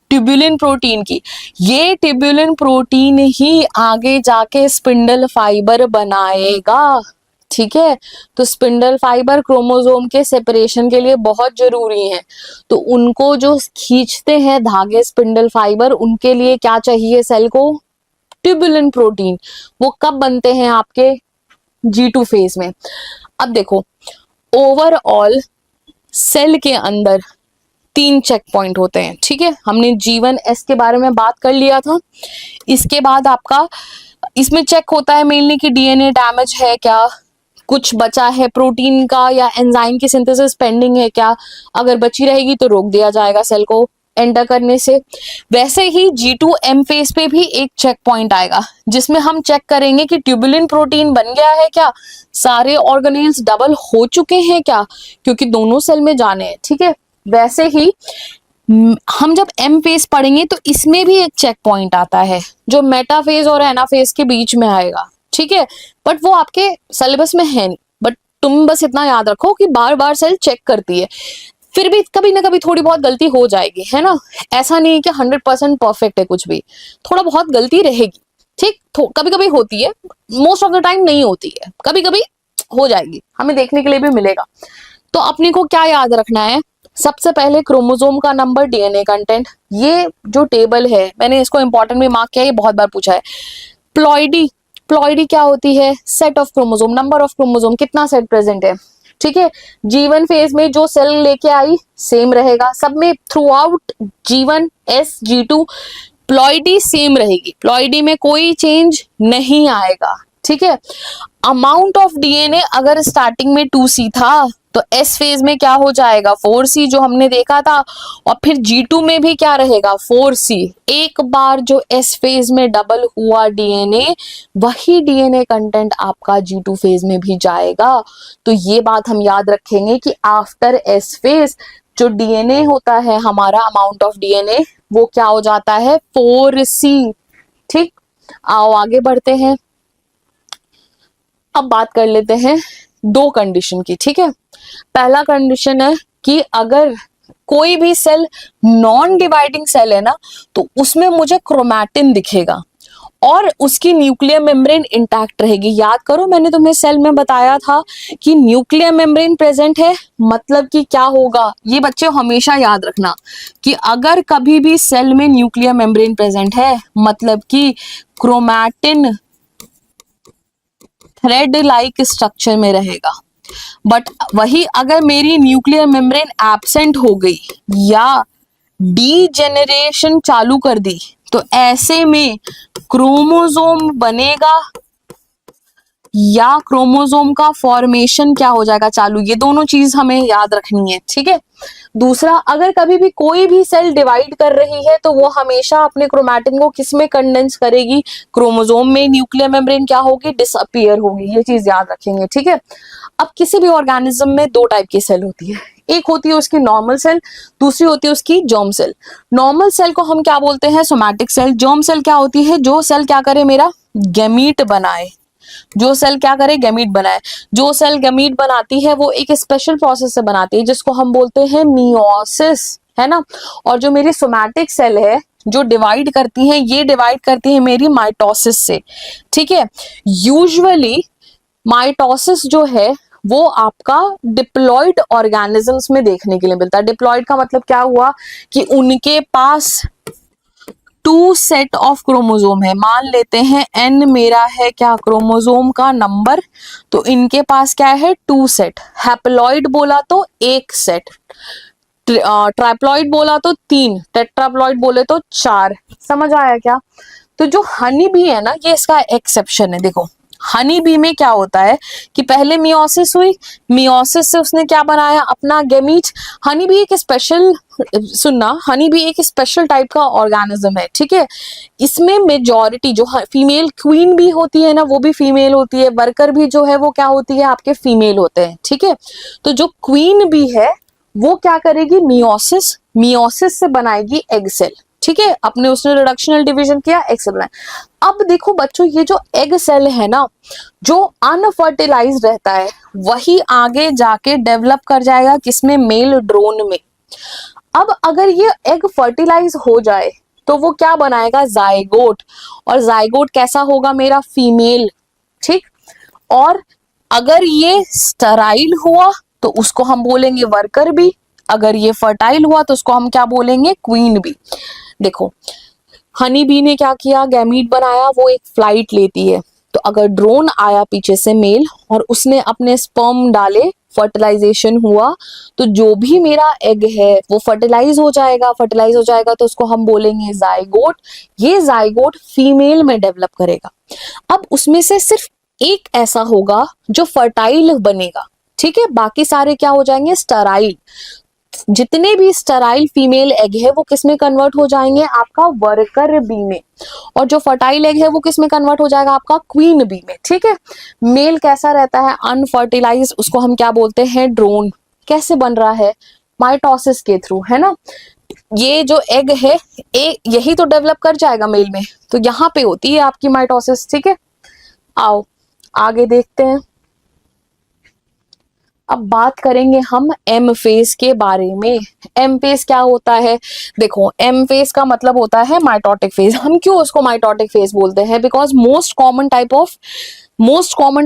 ट्यूबुलिन प्रोटीन की। ये ट्यूबुलिन प्रोटीन ही आगे जाके स्पिंडल फाइबर बनाएगा, ठीक है। तो स्पिंडल फाइबर क्रोमोसोम के सेपरेशन के लिए बहुत जरूरी है, तो उनको जो खींचते हैं धागे स्पिंडल फाइबर, उनके लिए क्या चाहिए सेल को, ट्यूबुलिन प्रोटीन। वो कब बनते हैं, आपके G2 फेज में। अब देखो, ओवरऑल सेल के अंदर 3 चेक पॉइंट होते हैं, ठीक है। हमने G1S के बारे में बात कर लिया था। इसके बाद आपका इसमें चेक होता है मेनली कि डीएनए डैमेज है क्या, कुछ बचा है प्रोटीन का या एंजाइम की सिंथेसिस पेंडिंग है क्या, अगर बची रहेगी तो रोक दिया जाएगा सेल को एंटर करने से। वैसे ही G2M फेज पे भी एक चेक पॉइंट आएगा जिसमें हम चेक करेंगे कि ट्यूबुलिन प्रोटीन बन गया है क्या, सारे ऑर्गेनेल्स डबल हो चुके हैं क्या, क्योंकि दोनों सेल में जाने हैं, ठीक है। वैसे ही हम जब M फेज पढ़ेंगे तो इसमें भी एक चेक पॉइंट आता है जो मेटाफेज और एनाफेज के बीच में आएगा, ठीक है। बट वो आपके सिलेबस में है नहीं, बट तुम बस इतना याद रखो कि बार बार सेल चेक करती है, फिर भी कभी ना कभी थोड़ी बहुत गलती हो जाएगी, है ना। ऐसा नहीं है कि 100% परफेक्ट है कुछ भी, थोड़ा बहुत गलती रहेगी, ठीक। कभी कभी होती है, मोस्ट ऑफ द टाइम नहीं होती है, कभी कभी हो जाएगी, हमें देखने के लिए भी मिलेगा। तो अपने को क्या याद रखना है, सबसे पहले क्रोमोसोम का नंबर, डीएनए कंटेंट, ये जो टेबल है मैंने इसको इंपॉर्टेंट में मार्क किया, ये बहुत बार पूछा है। प्लॉइडी, प्लॉइडी क्या होती है, set of chromosome, number of chromosome, कितना सेट प्रेजेंट है, ठीक है। जीवन फेज में जो सेल लेके आई सेम रहेगा सब में, थ्रू आउट जीवन, SG2 प्लॉइडी सेम रहेगी, प्लॉइडी में कोई चेंज नहीं आएगा, ठीक है। अमाउंट ऑफ डीएनए अगर स्टार्टिंग में 2C था तो एस फेज में क्या हो जाएगा 4C जो हमने देखा था, और फिर G2 में भी क्या रहेगा 4C। एक बार जो एस फेज में डबल हुआ डीएनए, वही डीएनए कंटेंट आपका G2 फेज में भी जाएगा। तो ये बात हम याद रखेंगे कि आफ्टर एस फेज जो डीएनए होता है हमारा, अमाउंट ऑफ डीएनए, वो क्या हो जाता है 4C, ठीक। आओ आगे बढ़ते हैं, अब बात कर लेते हैं दो कंडीशन की, ठीक है। पहला कंडीशन है कि अगर कोई भी सेल नॉन डिवाइडिंग सेल है ना, तो उसमें मुझे क्रोमैटिन दिखेगा और उसकी न्यूक्लियर मेम्ब्रेन इंटैक्ट रहेगी। याद करो मैंने तुम्हें सेल में बताया था कि न्यूक्लियर मेम्ब्रेन प्रेजेंट है, मतलब कि क्या होगा, ये बच्चे हमेशा याद रखना कि अगर कभी भी सेल में न्यूक्लियर मेम्ब्रेन प्रेजेंट है, मतलब कि क्रोमैटिन थ्रेड लाइक स्ट्रक्चर में रहेगा। बट वही अगर मेरी न्यूक्लियर मेम्ब्रेन एब्सेंट हो गई या डीजेनरेशन चालू कर दी, तो ऐसे में क्रोमोसोम बनेगा या क्रोमोसोम का फॉर्मेशन क्या हो जाएगा चालू, ये दोनों चीज हमें याद रखनी है, ठीक है। दूसरा, अगर कभी भी कोई भी सेल डिवाइड कर रही है तो वो हमेशा अपने क्रोमैटिन को किस में कंडेंस करेगी, क्रोमोसोम में। न्यूक्लियर मेम्ब्रेन क्या होगी, डिसअपीयर होगी, ये चीज याद रखेंगे, ठीक है। अब किसी भी ऑर्गेनिज्म में दो टाइप की सेल होती है, एक होती है उसकी नॉर्मल सेल, दूसरी होती है उसकी जर्म सेल। नॉर्मल सेल को हम क्या बोलते हैं, सोमैटिक सेल। जर्म सेल क्या होती है, जो सेल क्या करे, मेरा गैमीट बनाए, जो सेल क्या करे, गैमीट बनाए। जो सेल गैमीट बनाती है वो एक स्पेशल प्रोसेस से बनाती है जिसको हम बोलते हैं मियोसिस, है ना। और जो मेरी सोमैटिक सेल है जो डिवाइड करती है, ये डिवाइड करती है मेरी माइटोसिस से, ठीक है। यूजुअली माइटोसिस जो है वो आपका डिप्लॉइड ऑर्गेनिजम्स में देखने के लिए मिलता है। डिप्लॉइड का मतलब क्या हुआ कि उनके पास 2 सेट ऑफ क्रोमोसोम है। मान लेते हैं n मेरा है क्या क्रोमोसोम का नंबर, तो इनके पास क्या है 2 सेट। हैप्लॉइड बोला तो 1 सेट, ट्राइप्लॉइड बोला तो 3, टेट्राप्लॉइड बोले तो 4। समझ आया क्या। तो जो हनी बी है ना, ये इसका एक्सेप्शन है। देखो हनी बी में क्या होता है कि पहले मियोसिस हुई, मियोसिस से उसने क्या बनाया, अपना गैमीट। हनी बी एक स्पेशल, सुनना, हनी बी एक स्पेशल टाइप का ऑर्गेनिज्म है, ठीक है। इसमें मेजॉरिटी जो फीमेल क्वीन भी होती है ना, वो भी फीमेल होती है, वर्कर भी जो है वो क्या होती है, आपके फीमेल होते हैं, ठीक है। तो जो क्वीन बी है वो क्या करेगी, मियोसिस, मियोसिस से बनाएगी एग सेल, ठीक है। अपने उसने रिडक्शनल डिवीजन किया, एग सेल बनाया। अब देखो बच्चों, ये जो एग सेल है ना, जो अनफर्टिलाइज रहता है, वही आगे जाके डेवलप कर जाएगा किसमें, मेल ड्रोन में। अब अगर ये एग फर्टिलाइज हो जाए तो वो क्या बनाएगा, जाइगोट। और जाइगोट कैसा होगा, मेरा फीमेल, ठीक। और अगर ये स्टराइल हुआ तो उसको हम बोलेंगे वर्कर बी, अगर ये फर्टाइल हुआ तो उसको हम क्या बोलेंगे, क्वीन बी। देखो हनी बी ने क्या किया, गैमीट बनाया, वो एक फ्लाइट लेती है। तो अगर ड्रोन आया पीछे से मेल और उसने अपने स्पर्म डाले, फर्टिलाइजेशन हुआ, तो जो भी मेरा एग है वो फर्टिलाइज हो जाएगा। फर्टिलाइज हो जाएगा तो उसको हम बोलेंगे जाइगोट। ये जाइगोट फीमेल में डेवलप करेगा। अब उसमें से सिर्फ एक ऐसा होगा जो फर्टाइल बनेगा, ठीक है। बाकी सारे क्या हो जाएंगे, स्टराइल। जितने भी स्टराइल फीमेल एग है वो किस में कन्वर्ट हो जाएंगे, आपका वर्कर बी में। और जो फर्टाइल एग है वो किस में कन्वर्ट हो जाएगा, आपका क्वीन बी में, ठीक है। मेल कैसा रहता है, अनफर्टिलाइज, उसको हम क्या बोलते हैं, ड्रोन। कैसे बन रहा है, माइटोसिस के थ्रू, है ना। ये जो एग है यही तो डेवलप कर जाएगा मेल में, तो यहाँ पे होती है आपकी माइटोसिस, ठीक है। आओ आगे देखते हैं। अब बात करेंगे हम एम फेज के बारे में। एम फेज क्या होता है? देखो, एम फेज का मतलब होता है माइटोटिक फेज। हम क्यों उसको माइटोटिक फेज बोलते हैं? Because most common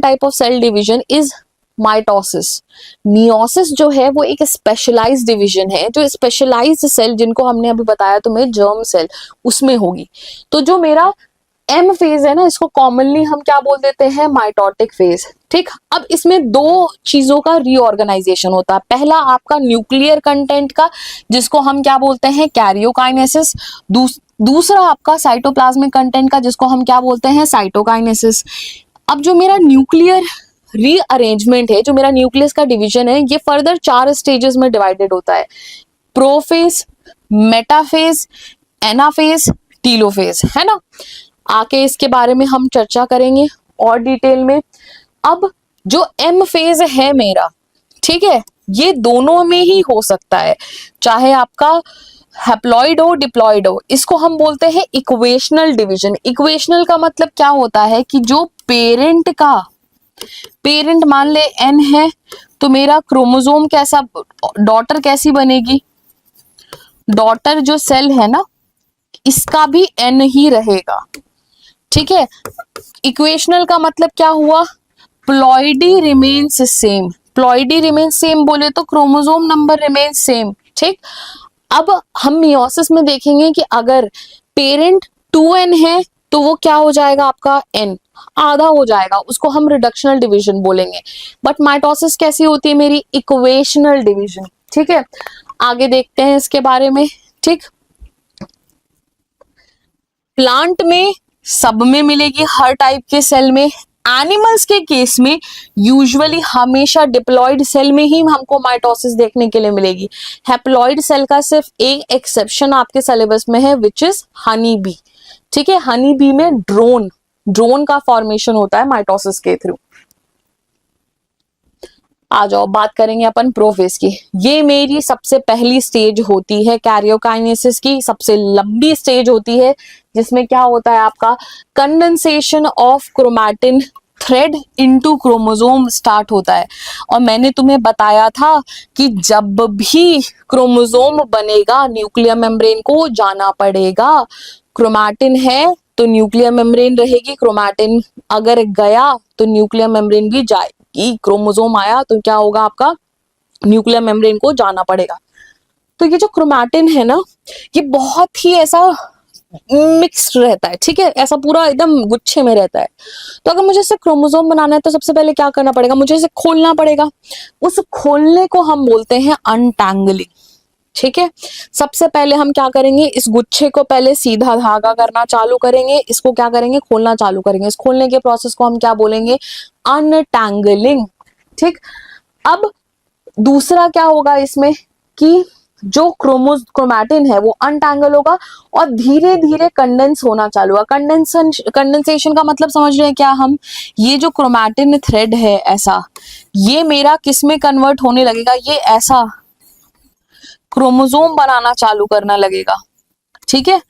type of cell division is mitosis. Meiosis जो है वो एक स्पेशलाइज्ड डिवीजन है, जो स्पेशलाइज्ड सेल जिनको हमने अभी बताया तुम्हें जर्म सेल, उसमें होगी। तो जो मेरा एम फेज है ना, इसको कॉमनली हम क्या बोल देते हैं? Mitotic phase. ठीक, अब इसमें दो चीजों का रीऑर्गेनाइजेशन होता है। पहला आपका न्यूक्लियर कंटेंट का, जिसको हम क्या बोलते हैं? कैरियोकाइनेसिस। दूसरा आपका साइटोप्लाज्मिक कंटेंट का, जिसको हम क्या बोलते हैं? साइटोकाइनेसिस। अब जो मेरा न्यूक्लियर रीअरेंजमेंट है, जो मेरा न्यूक्लियस का डिवीजन है, ये फर्दर 4 स्टेजेस में डिवाइडेड होता है। प्रोफेज, मेटाफेज, एनाफेज, टीलोफेज, है ना। आके इसके बारे में हम चर्चा करेंगे और डिटेल में। अब जो एम फेज है मेरा, ठीक है, ये दोनों में ही हो सकता है, चाहे आपका हैप्लॉइड हो डिप्लॉइड हो। इसको हम बोलते हैं इक्वेशनल डिवीजन। इक्वेशनल का मतलब क्या होता है कि जो पेरेंट मान ले एन है, तो मेरा क्रोमोसोम कैसा, डॉटर कैसी बनेगी? डॉटर जो सेल है ना, इसका भी एन ही रहेगा। ठीक है, इक्वेशनल का मतलब क्या हुआ? Ploidy remains same. Ploidy remains same बोले तो क्रोमोसोम नंबर रिमेन्स सेम। ठीक, अब हम मियोसिस में देखेंगे कि अगर पेरेंट 2n है तो वो क्या हो जाएगा? आपका n आधा हो जाएगा, उसको हम रिडक्शनल डिवीजन बोलेंगे। बट माइटोसिस कैसी होती है मेरी? Equational division. ठीक है, आगे देखते हैं इसके बारे में। ठीक, प्लांट में सब में मिलेगी, हर टाइप के सेल में। एनिमल्स के केस में यूजुअली हमेशा डिप्लॉइड सेल में ही हमको माइटोसिस देखने के लिए मिलेगी। हैप्लॉइड सेल का सिर्फ एक एक्सेप्शन आपके सिलेबस में है, विच इज हनी बी। ठीक है, हनी बी में ड्रोन का फॉर्मेशन होता है माइटोसिस के थ्रू। आ जाओ, बात करेंगे अपन प्रोफेज की। ये मेरी सबसे पहली स्टेज होती है कैरियोकाइनेसिस की, सबसे लंबी स्टेज होती है, जिसमें क्या होता है आपका? Condensation of chromatin thread into chromosome start होता है। और मैंने तुम्हें बताया था कि जब भी क्रोमोसोम बनेगा, न्यूक्लियर मेम्ब्रेन को जाना पड़ेगा। क्रोमैटिन है तो न्यूक्लियर मेम्ब्रेन रहेगी, क्रोमैटिन अगर गया तो न्यूक्लियर मेम्ब्रेन भी जाएगी। क्रोमोसोम आया तो क्या होगा? आपका न्यूक्लियर मेम्ब्रेन को जाना पड़ेगा। तो ये जो क्रोमैटिन है ना, ये बहुत ही ऐसा मिक्स्ड रहता है। ठीक है, ऐसा पूरा एकदम गुच्छे में रहता है। तो अगर मुझे इसे क्रोमोसोम बनाना है तो सबसे पहले क्या करना पड़ेगा? मुझे इसे खोलना पड़ेगा। उस खोलने को हम बोलते हैं अनटैंगलिंग। ठीक है, सबसे पहले हम क्या करेंगे? इस गुच्छे को पहले सीधा धागा करना चालू करेंगे, इसको क्या करेंगे? खोलना चालू करेंगे। इस खोलने के प्रोसेस को हम क्या बोलेंगे? अनटैंगलिंग। ठीक, अब दूसरा क्या होगा इसमें कि जो क्रोमैटिन है वो अनटैंगल होगा और धीरे धीरे कंडेंस होना चालू होगा। कंडेंसेशन का मतलब समझ रहे हैं क्या हम? ये जो क्रोमैटिन थ्रेड है ऐसा, ये मेरा किस में कन्वर्ट होने लगेगा? ये ऐसा क्रोमोसोम बनाना चालू करना लगेगा। ठीक है,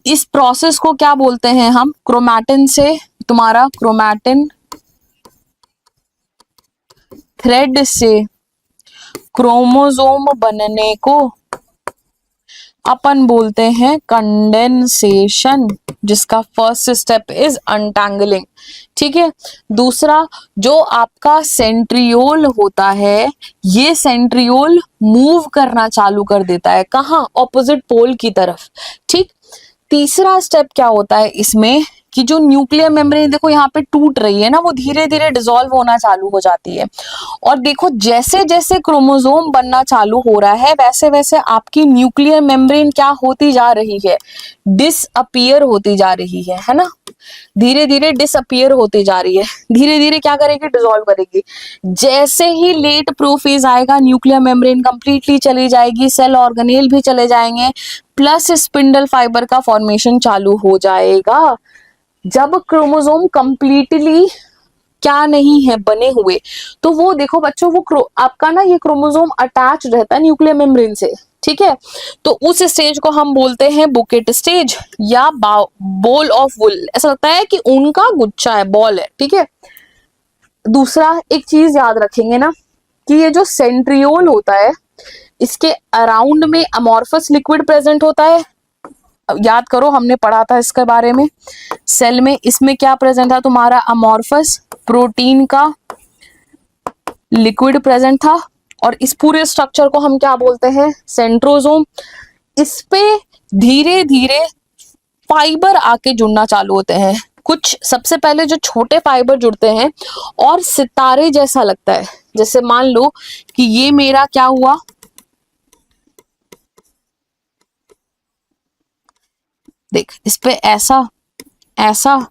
इस प्रोसेस को क्या बोलते हैं हम? क्रोमैटिन से तुम्हारा क्रोमैटिन थ्रेड से क्रोमोसोम बनने को अपन बोलते हैं कंडेंसेशन, जिसका फर्स्ट स्टेप इज अनटैंगलिंग। ठीक है, दूसरा जो आपका सेंट्रियोल होता है, ये सेंट्रियोल मूव करना चालू कर देता है, कहाँ? ऑपोजिट पोल की तरफ। ठीक, तीसरा स्टेप क्या होता है इसमें कि जो न्यूक्लियर मेम्ब्रेन देखो यहाँ पे टूट रही है ना, वो धीरे धीरे डिसॉल्व होना चालू हो जाती है। और देखो जैसे जैसे क्रोमोसोम बनना चालू हो रहा है, वैसे वैसे आपकी न्यूक्लियर मेम्ब्रेन क्या होती जा रही है? डिसअपियर होती जा रही है ना। धीरे धीरे डिसअपियर होती जा रही है, धीरे धीरे क्या करेगी? डिसॉल्व करेगी। जैसे ही लेट प्रोफेज आएगा, न्यूक्लियर मेम्ब्रेन कंप्लीटली चली जाएगी, सेल ऑर्गेनेल भी चले जाएंगे, प्लस स्पिंडल फाइबर का फॉर्मेशन चालू हो जाएगा। जब क्रोमोसोम कंप्लीटली क्या नहीं है बने हुए, तो वो देखो बच्चों, वो आपका ना ये क्रोमोसोम अटैच रहता है न्यूक्लियर मेम्ब्रेन से। ठीक है, तो उस स्टेज को हम बोलते हैं बुकेट स्टेज या बॉल ऑफ वुल। ऐसा लगता है कि उनका गुच्छा है, बॉल है। ठीक है, दूसरा एक चीज याद रखेंगे ना, कि ये जो सेंट्रियोल होता है इसके अराउंड में अमॉर्फस लिक्विड प्रेजेंट होता है। याद करो हमने पढ़ा था इसके बारे में। सेल में इसमें क्या प्रेजेंट था तुम्हारा, अमॉर्फस प्रोटीन का लिक्विड प्रेजेंट था। और इस पूरे स्ट्रक्चर को हम क्या बोलते हैं, सेंट्रोसोम। इस पे धीरे धीरे फाइबर आके जुड़ना चालू होते हैं। कुछ सबसे पहले जो छोटे फाइबर जुड़ते हैं और सितारे जैसा लगता है। जैसे मान लो कि ये मेरा क्या हुआ, देख इस पे ऐसा ऐसा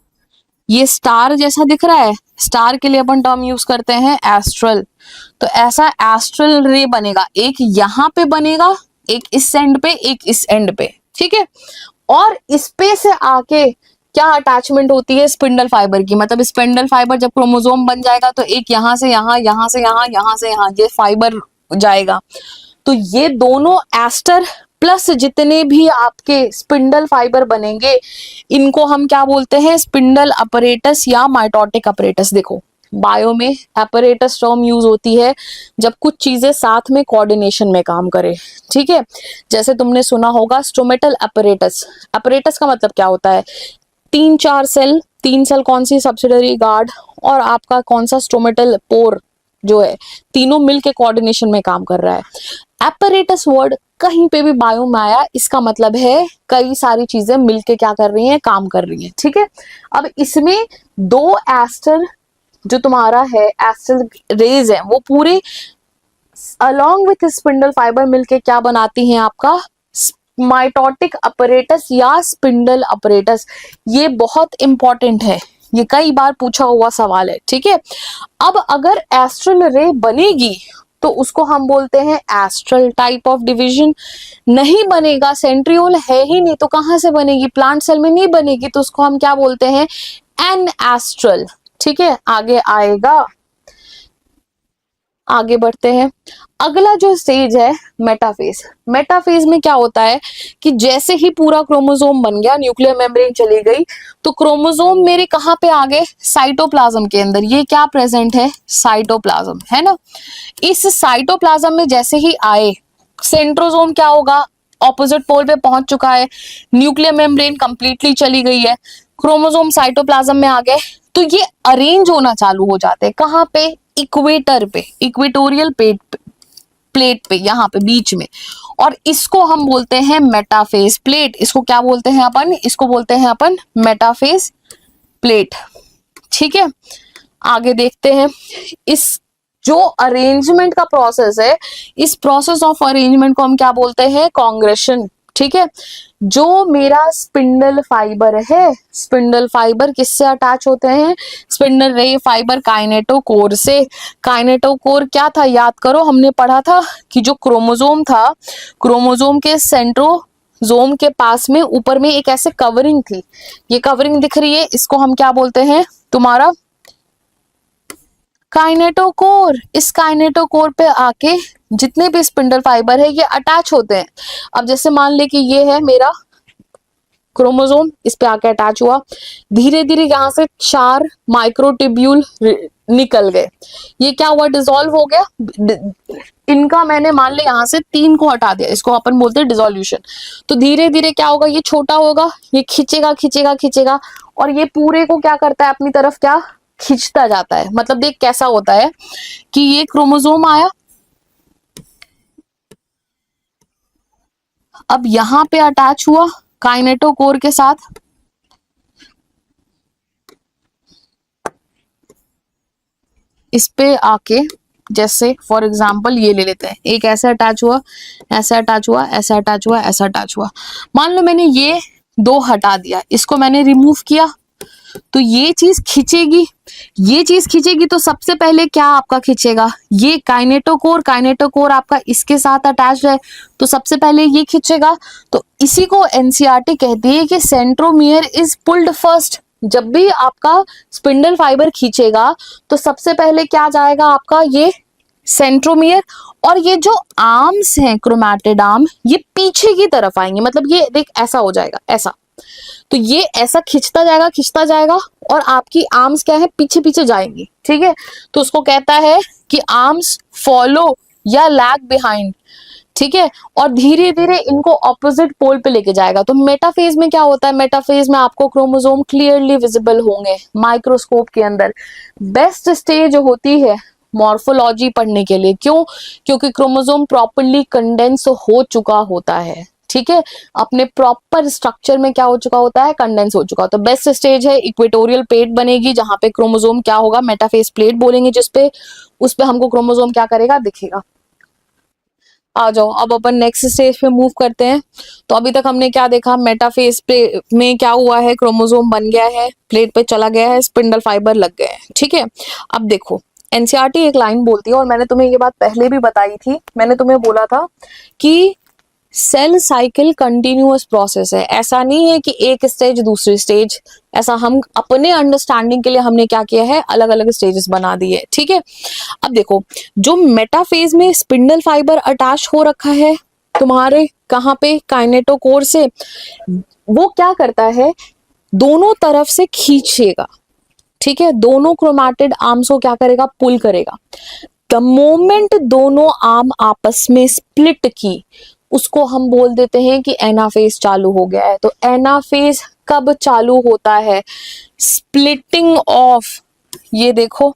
ये स्टार जैसा दिख रहा है। स्टार के लिए अपन टर्म यूज करते हैं एस्ट्रल। तो ऐसा एस्ट्रल रे बनेगा, एक यहाँ पे बनेगा, एक इस एंड पे, एक इस एंड पे, ठीक है। और इस पे से आके क्या अटैचमेंट होती है, स्पिंडल फाइबर की। मतलब स्पिंडल फाइबर जब क्रोमोसोम बन जाएगा तो एक यहाँ से यहाँ, यहाँ से यहाँ, यहाँ से यहाँ ये फाइबर जाएगा। तो ये दोनों एस्टर प्लस जितने भी आपके स्पिंडल फाइबर बनेंगे इनको हम क्या बोलते हैं, स्पिंडल अपरेटस या माइटोटिक अपरेटस। देखो बायो में अपरेटस टर्म यूज होती है जब कुछ चीजें साथ में कोऑर्डिनेशन में काम करे, ठीक है। जैसे तुमने सुना होगा स्टोमेटल अपरेटस। अपरेटस का मतलब क्या होता है, 3-4 सेल, 3 सेल कौन सी, सब्सिडरी गार्ड और आपका कौन सा स्टोमेटल पोर जो है, तीनों मिलके कोऑर्डिनेशन में काम कर रहा है। अपरेटस वर्ड कहीं पे भी बायो में आया इसका मतलब है कई सारी चीजें मिलके क्या कर रही हैं, काम कर रही हैं, ठीक है। अब इसमें 2 एस्टर जो तुम्हारा है एस्टर रेज है वो पूरे अलोंग विथ स्पिंडल फाइबर मिलके क्या बनाती हैं, आपका माइटोटिक अपरेटस या स्पिंडल अपरेटस। ये बहुत इंपॉर्टेंट है, ये कई बार पूछा हुआ सवाल है, ठीक है। अब अगर एस्ट्रल रे बनेगी तो उसको हम बोलते हैं एस्ट्रल टाइप ऑफ डिवीजन। नहीं बनेगा, सेंट्रियोल है ही नहीं तो कहां से बनेगी, प्लांट सेल में नहीं बनेगी, तो उसको हम क्या बोलते हैं, एन एस्ट्रल, ठीक है। आगे आएगा, आगे बढ़ते हैं। अगला जो स्टेज है मेटाफेज। मेटाफेज में क्या होता है कि जैसे ही पूरा क्रोमोसोम बन गया, न्यूक्लियर मेम्ब्रेन चली गई, तो क्रोमोसोम मेरे कहां पे आ गए, साइटोप्लाज्म के अंदर। ये क्या प्रेजेंट है, साइटोप्लाज्म, है ना। इस साइटोप्लाज्म में जैसे ही आए, सेंट्रोसोम क्या होगा, ऑपोजिट पोल पे पहुंच चुका है, न्यूक्लियर मेम्ब्रेन कंप्लीटली चली गई है, क्रोमोसोम साइटोप्लाज्म में आ गए, तो ये अरेंज होना चालू हो जाते हैं। कहां पे, इक्वेटर पे, इक्वेटोरियल प्लेट पे, यहाँ पे बीच में। और इसको हम बोलते हैं मेटाफेज प्लेट। इसको क्या बोलते हैं अपन, इसको बोलते हैं अपन मेटाफेज प्लेट, ठीक है। आगे देखते हैं, इस जो अरेंजमेंट का प्रोसेस है, इस प्रोसेस ऑफ अरेंजमेंट को हम क्या बोलते हैं, कांग्रेशन, ठीक है। जो मेरा स्पिंडल फाइबर है, स्पिंडल फाइबर किससे अटैच होते हैं, स्पिंडल रे फाइबर काइनेटोकोर से। काइनेटोकोर क्या था, याद करो हमने पढ़ा था कि जो क्रोमोसोम था, क्रोमोसोम के सेंट्रोसोम के पास में ऊपर में एक ऐसे कवरिंग थी, ये कवरिंग दिख रही है, इसको हम क्या बोलते हैं, तुम्हारा काइनेटोकोर। इस काइनेटोकोर पे आके जितने भी स्पिंडल फाइबर है ये अटैच होते हैं। अब जैसे मान ले कि ये है मेरा क्रोमोसोम, इस पे आके अटैच हुआ, धीरे धीरे यहाँ से 4 माइक्रोट्यूब्यूल निकल गए। ये क्या हुआ, डिसॉल्व हो गया। इनका मैंने मान ले यहाँ से 3 को हटा दिया, इसको अपन बोलते हैं डिसोल्यूशन। तो धीरे धीरे क्या होगा, ये छोटा होगा, ये खींचेगा खींचेगा खींचेगा और ये पूरे को क्या करता है, अपनी तरफ क्या खींचता जाता है। मतलब देख कैसा होता है कि ये क्रोमोसोम आया, अब यहां पे अटैच हुआ काइनेटोकोर के साथ, इस पे आके जैसे फॉर एग्जांपल ये ले लेते हैं, एक ऐसे अटैच हुआ, ऐसे अटैच हुआ, ऐसे अटैच हुआ, ऐसा अटैच हुआ। मान लो मैंने ये 2 हटा दिया, इसको मैंने रिमूव किया, तो ये चीज खींचेगी, ये चीज खींचेगी। तो सबसे पहले क्या आपका खींचेगा, ये काइनेटोकोर, काइनेटोकोर आपका इसके साथ अटैच है, तो सबसे पहले ये खींचेगा। तो इसी को एनसीईआरटी कहती है कि सेंट्रोमियर इज पुल्ड फर्स्ट। जब भी आपका स्पिंडल फाइबर खींचेगा तो सबसे पहले क्या जाएगा, आपका ये सेंट्रोमियर, और ये जो आर्म्स हैं क्रोमैटिड आर्म, ये पीछे की तरफ आएंगे। मतलब ये देख ऐसा हो जाएगा, ऐसा। तो ये ऐसा खिंचता जाएगा और आपकी आर्म्स क्या है, पीछे पीछे जाएंगी, ठीक है। तो उसको कहता है कि आर्म्स फॉलो या लैग बिहाइंड, ठीक है। और धीरे धीरे इनको ऑपोजिट पोल पे लेके जाएगा। तो मेटाफेज में क्या होता है, मेटाफेज में आपको क्रोमोसोम क्लियरली विजिबल होंगे माइक्रोस्कोप के अंदर। बेस्ट स्टेज होती है मॉर्फोलॉजी पढ़ने के लिए, क्यों? क्योंकि क्रोमोसोम प्रॉपरली कंडेंस हो चुका होता है, ठीक है। अपने प्रॉपर स्ट्रक्चर में क्या हो चुका होता है, कंडेंस हो चुका। तो बेस्ट स्टेज है इक्वेटोरियल प्लेट बनेगी, जहां पे क्रोमोसोम क्या होगा, मेटाफेज प्लेट बोलेंगे, जिसपे उस पे हमको क्रोमोसोम क्या करेगा, दिखेगा। आ जाओ, अब अपन नेक्स्ट स्टेज पे मूव करते हैं। तो अभी तक हमने क्या देखा, मेटाफेज पे में क्या हुआ है, क्रोमोसोम बन गया है, प्लेट पे चला गया है, स्पिंडल फाइबर लग गए हैं, ठीक है। अब देखो, एनसीईआरटी एक लाइन बोलती है, और मैंने तुम्हें ये बात पहले भी बताई थी। मैंने तुम्हें बोला था कि सेल साइकिल कंटिन्यूअस प्रोसेस है, ऐसा नहीं है कि एक स्टेज दूसरी स्टेज, ऐसा हम अपने अंडरस्टैंडिंग के लिए हमने क्या किया है, अलग अलग स्टेजेस बना दिए, ठीक है। अब देखो, जो मेटाफेज में स्पिंडल फाइबर अटैच हो रखा है तुम्हारे कहाँ पे, काइनेटोकोर से, वो क्या करता है, दोनों तरफ से खींचेगा, ठीक है। दोनों क्रोमैटिड आर्म्स को क्या करेगा, पुल करेगा। द मोमेंट दोनों आर्म आपस में स्प्लिट की, उसको हम बोल देते हैं कि एनाफेज चालू हो गया है। तो एनाफेज कब चालू होता है, स्प्लिटिंग ऑफ, ये देखो,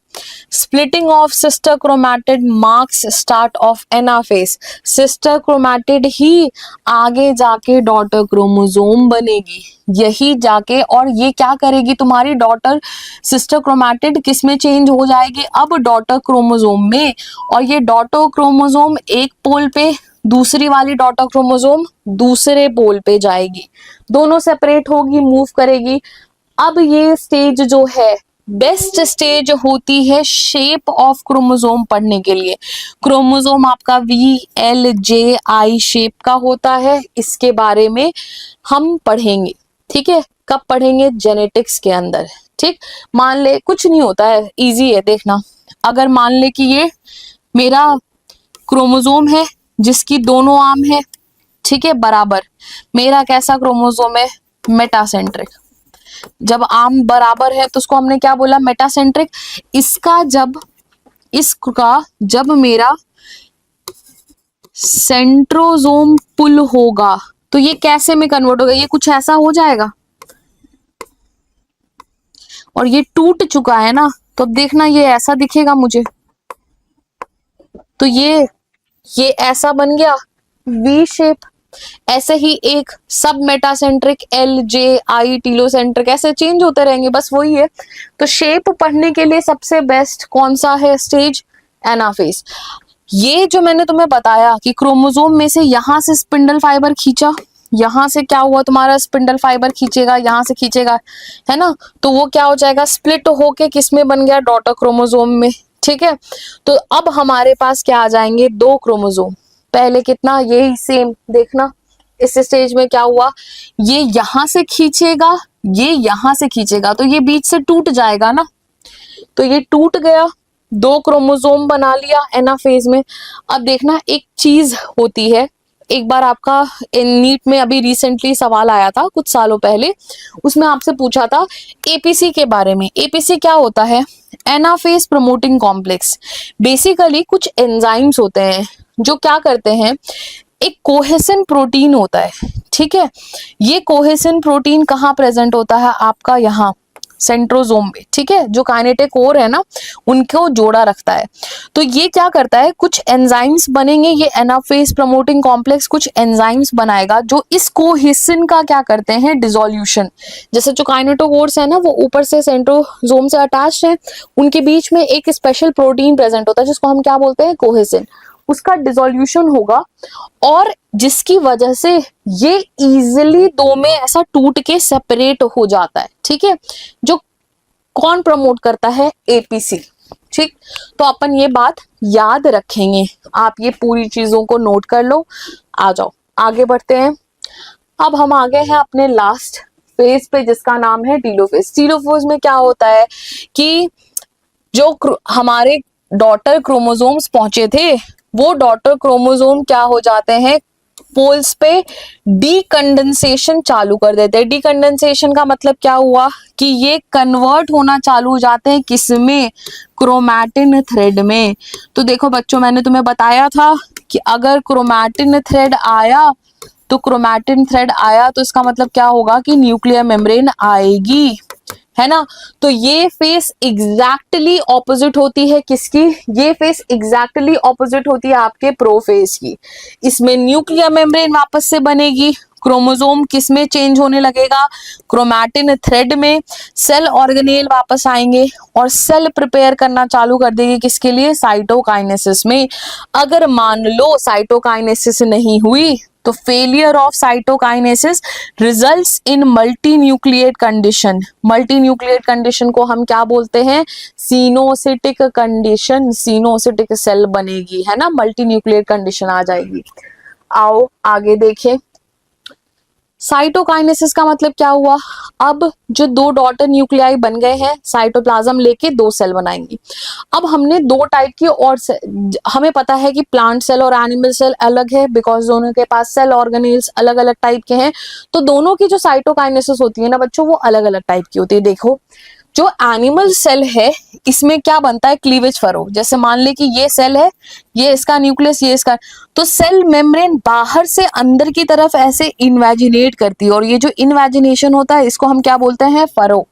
splitting of sister chromatid marks start of anaphase. Sister chromatid ही आगे जाके डॉटर क्रोमोसोम बनेगी, यही जाके, और ये क्या करेगी, तुम्हारी डॉटर सिस्टर क्रोमैटिड किस में चेंज हो जाएगी, अब डॉटर क्रोमोसोम में। और ये डॉटर क्रोमोसोम एक पोल पे, दूसरी वाली डॉटर क्रोमोसोम दूसरे पोल पे जाएगी, दोनों सेपरेट होगी, मूव करेगी। अब ये स्टेज जो है, बेस्ट स्टेज होती है शेप ऑफ क्रोमोसोम पढ़ने के लिए। क्रोमोसोम आपका VLJ-I शेप का होता है, इसके बारे में हम पढ़ेंगे, ठीक है। कब पढ़ेंगे, जेनेटिक्स के अंदर, ठीक। मान ले कुछ नहीं होता है, इजी है, देखना। अगर मान ले कि ये मेरा क्रोमोसोम है जिसकी दोनों आर्म है, ठीक है, बराबर। मेरा कैसा क्रोमोसोम है, मेटासेंट्रिक। जब आर्म बराबर है तो उसको हमने क्या बोला, मेटासेंट्रिक। जब मेरा सेंट्रोसोम पुल होगा तो ये कैसे में कन्वर्ट होगा, ये कुछ ऐसा हो जाएगा, और ये टूट चुका है ना, तो अब देखना ये ऐसा दिखेगा मुझे। तो ये ऐसा बन गया V शेप। ऐसे ही एक सब मेटासेंट्रिक LJ-I, टीलोसेंट्रिक, ऐसे चेंज होते रहेंगे, बस वही है। तो शेप पढ़ने के लिए सबसे बेस्ट कौन सा है स्टेज, एनाफेज। ये जो मैंने तुम्हें बताया कि क्रोमोसोम में से यहां से स्पिंडल फाइबर खींचा, यहां से क्या हुआ, तुम्हारा स्पिंडल फाइबर खींचेगा, यहां से खींचेगा, है ना, तो वो क्या हो जाएगा, स्प्लिट होके किस में बन गया, डॉटर क्रोमोसोम में, ठीक है। तो अब हमारे पास क्या आ जाएंगे, दो क्रोमोसोम। पहले कितना, यही सेम देखना, इस स्टेज में क्या हुआ, ये यहां से खींचेगा, ये यहां से खींचेगा, तो ये बीच से टूट जाएगा ना, तो ये टूट गया, दो क्रोमोसोम बना लिया एनाफेज में। अब देखना, एक चीज होती है, एक बार आपका नीट में अभी रिसेंटली सवाल आया था कुछ सालों पहले, उसमें आपसे पूछा था एपीसी के बारे में। एपीसी क्या होता है, एनाफेज प्रमोटिंग कॉम्प्लेक्स। बेसिकली कुछ एंजाइम्स होते हैं जो क्या करते हैं, एक कोहेसिन प्रोटीन होता है, ठीक है। ये कोहेसिन प्रोटीन कहाँ प्रेजेंट होता है, आपका यहाँ सेंट्रोसोम में, ठीक है, जो काइनेटिक कोर है ना, उनको जोड़ा रखता है। तो ये क्या करता है, कुछ एंजाइम्स बनेंगे, ये एनाफेज प्रमोटिंग कॉम्प्लेक्स कुछ एंजाइम्स बनाएगा जो इस कोहेसिन का क्या करते हैं, डिसोल्यूशन। जैसे जो काइनेटोकोर्स है ना, वो ऊपर से सेंट्रोसोम से अटैच्ड है, उनके बीच में एक स्पेशल प्रोटीन प्रेजेंट होता है जिसको हम क्या बोलते हैं, कोहेसिन। उसका डिसोल्यूशन होगा, और जिसकी वजह से ये इजिली दो में ऐसा टूट के सेपरेट हो जाता है, ठीक है। जो कौन प्रमोट करता है, एपीसी, ठीक। तो अपन ये बात याद रखेंगे, आप ये पूरी चीजों को नोट कर लो। आ जाओ आगे बढ़ते हैं। अब हम आ गए हैं अपने लास्ट फेज पे, जिसका नाम है टीलोफेज। टीलोफेज में क्या होता है कि जो हमारे डॉटर क्रोमोसोम्स पहुंचे थे, वो डॉटर क्रोमोसोम क्या हो जाते हैं, पोल्स पे डीकंडेंसेशन चालू कर देते हैं। डीकंडेंसेशन का मतलब क्या हुआ कि ये कन्वर्ट होना चालू हो जाते हैं किसमें, क्रोमैटिन थ्रेड में। तो देखो बच्चों, मैंने तुम्हें बताया था कि अगर क्रोमैटिन थ्रेड आया तो इसका मतलब क्या होगा कि न्यूक्लियर मेम्ब्रेन आएगी, है ना। तो ये फेस एग्जैक्टली ऑपोजिट होती है किसकी, ये फेस एग्जैक्टली ऑपोजिट होती है आपके प्रोफेस की। इसमें न्यूक्लियर मेम्ब्रेन वापस से बनेगी, क्रोमोसोम किस में चेंज होने लगेगा, क्रोमैटिन थ्रेड में, सेल ऑर्गेनेल वापस आएंगे और सेल प्रिपेयर करना चालू कर देगी किसके लिए, साइटोकाइनेसिस में। अगर मान लो साइटोकाइनेसिस नहीं हुई तो failure of cytokinesis results in multi nucleate condition. Multi nucleate condition को हम क्या बोलते हैं, सिनोसिटिक कंडीशन। सिनोसिटिक सेल बनेगी, है ना, मल्टी न्यूक्लिएट कंडीशन आ जाएगी। आओ आगे देखें, साइटोकाइनेसिस का मतलब क्या हुआ, अब जो दो डॉटर न्यूक्लियाई बन गए हैं, साइटोप्लाज्म लेके दो सेल बनाएंगी। अब हमने दो टाइप की और हमें पता है कि प्लांट सेल और एनिमल सेल अलग है, बिकॉज दोनों के पास सेल ऑर्गेनेल्स अलग अलग टाइप के हैं। तो दोनों की जो साइटोकाइनेसिस होती है ना बच्चों, वो अलग अलग टाइप की होती है। देखो, जो एनिमल सेल है इसमें क्या बनता है, क्लीवेज फरो। जैसे मान ले कि ये सेल है, ये इसका न्यूक्लियस, ये इसका, तो सेल मेम्ब्रेन बाहर से अंदर की तरफ ऐसे इन्वेजिनेट करती है, और ये जो इन्वेजिनेशन होता है इसको हम क्या बोलते हैं, फरो।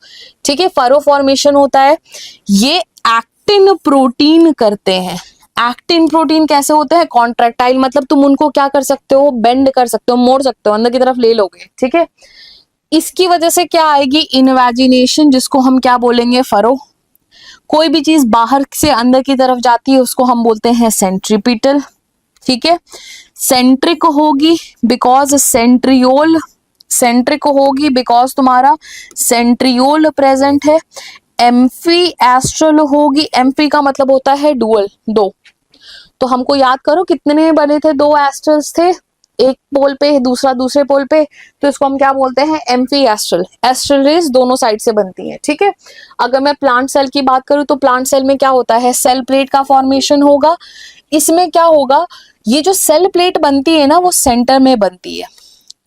ठीक है, फरो फॉर्मेशन होता है। ये एक्टिन प्रोटीन करते हैं। एक्टिन प्रोटीन कैसे होते हैं, कॉन्ट्रैक्टाइल, मतलब तुम उनको क्या कर सकते हो, बेंड कर सकते हो, मोड़ सकते हो, अंदर की तरफ ले लोगे। ठीक है, इसकी वजह से क्या आएगी, इन्वेजिनेशन, जिसको हम क्या बोलेंगे, फरो। कोई भी चीज बाहर से अंदर की तरफ जाती है उसको हम बोलते हैं सेंट्रीपिटल। ठीक है, सेंट्रिक होगी बिकॉज सेंट्रिक होगी बिकॉज तुम्हारा सेंट्रियोल प्रेजेंट है। एम्फी एस्ट्रल होगी, एम्फी का मतलब होता है डुअल, दो। तो हमको याद करो कितने बने थे, दो एस्ट्रल्स थे, एक पोल पे दूसरा दूसरे पोल पे, तो इसको हम क्या बोलते हैं, एम्फी एस्ट्रल। एस्ट्रल रेज दोनों साइड से बनती है। ठीक है, अगर मैं प्लांट सेल की बात करूं तो प्लांट सेल में क्या होता है, सेल प्लेट का फॉर्मेशन होगा। इसमें क्या होगा, ये जो सेल प्लेट बनती है ना वो सेंटर में बनती है।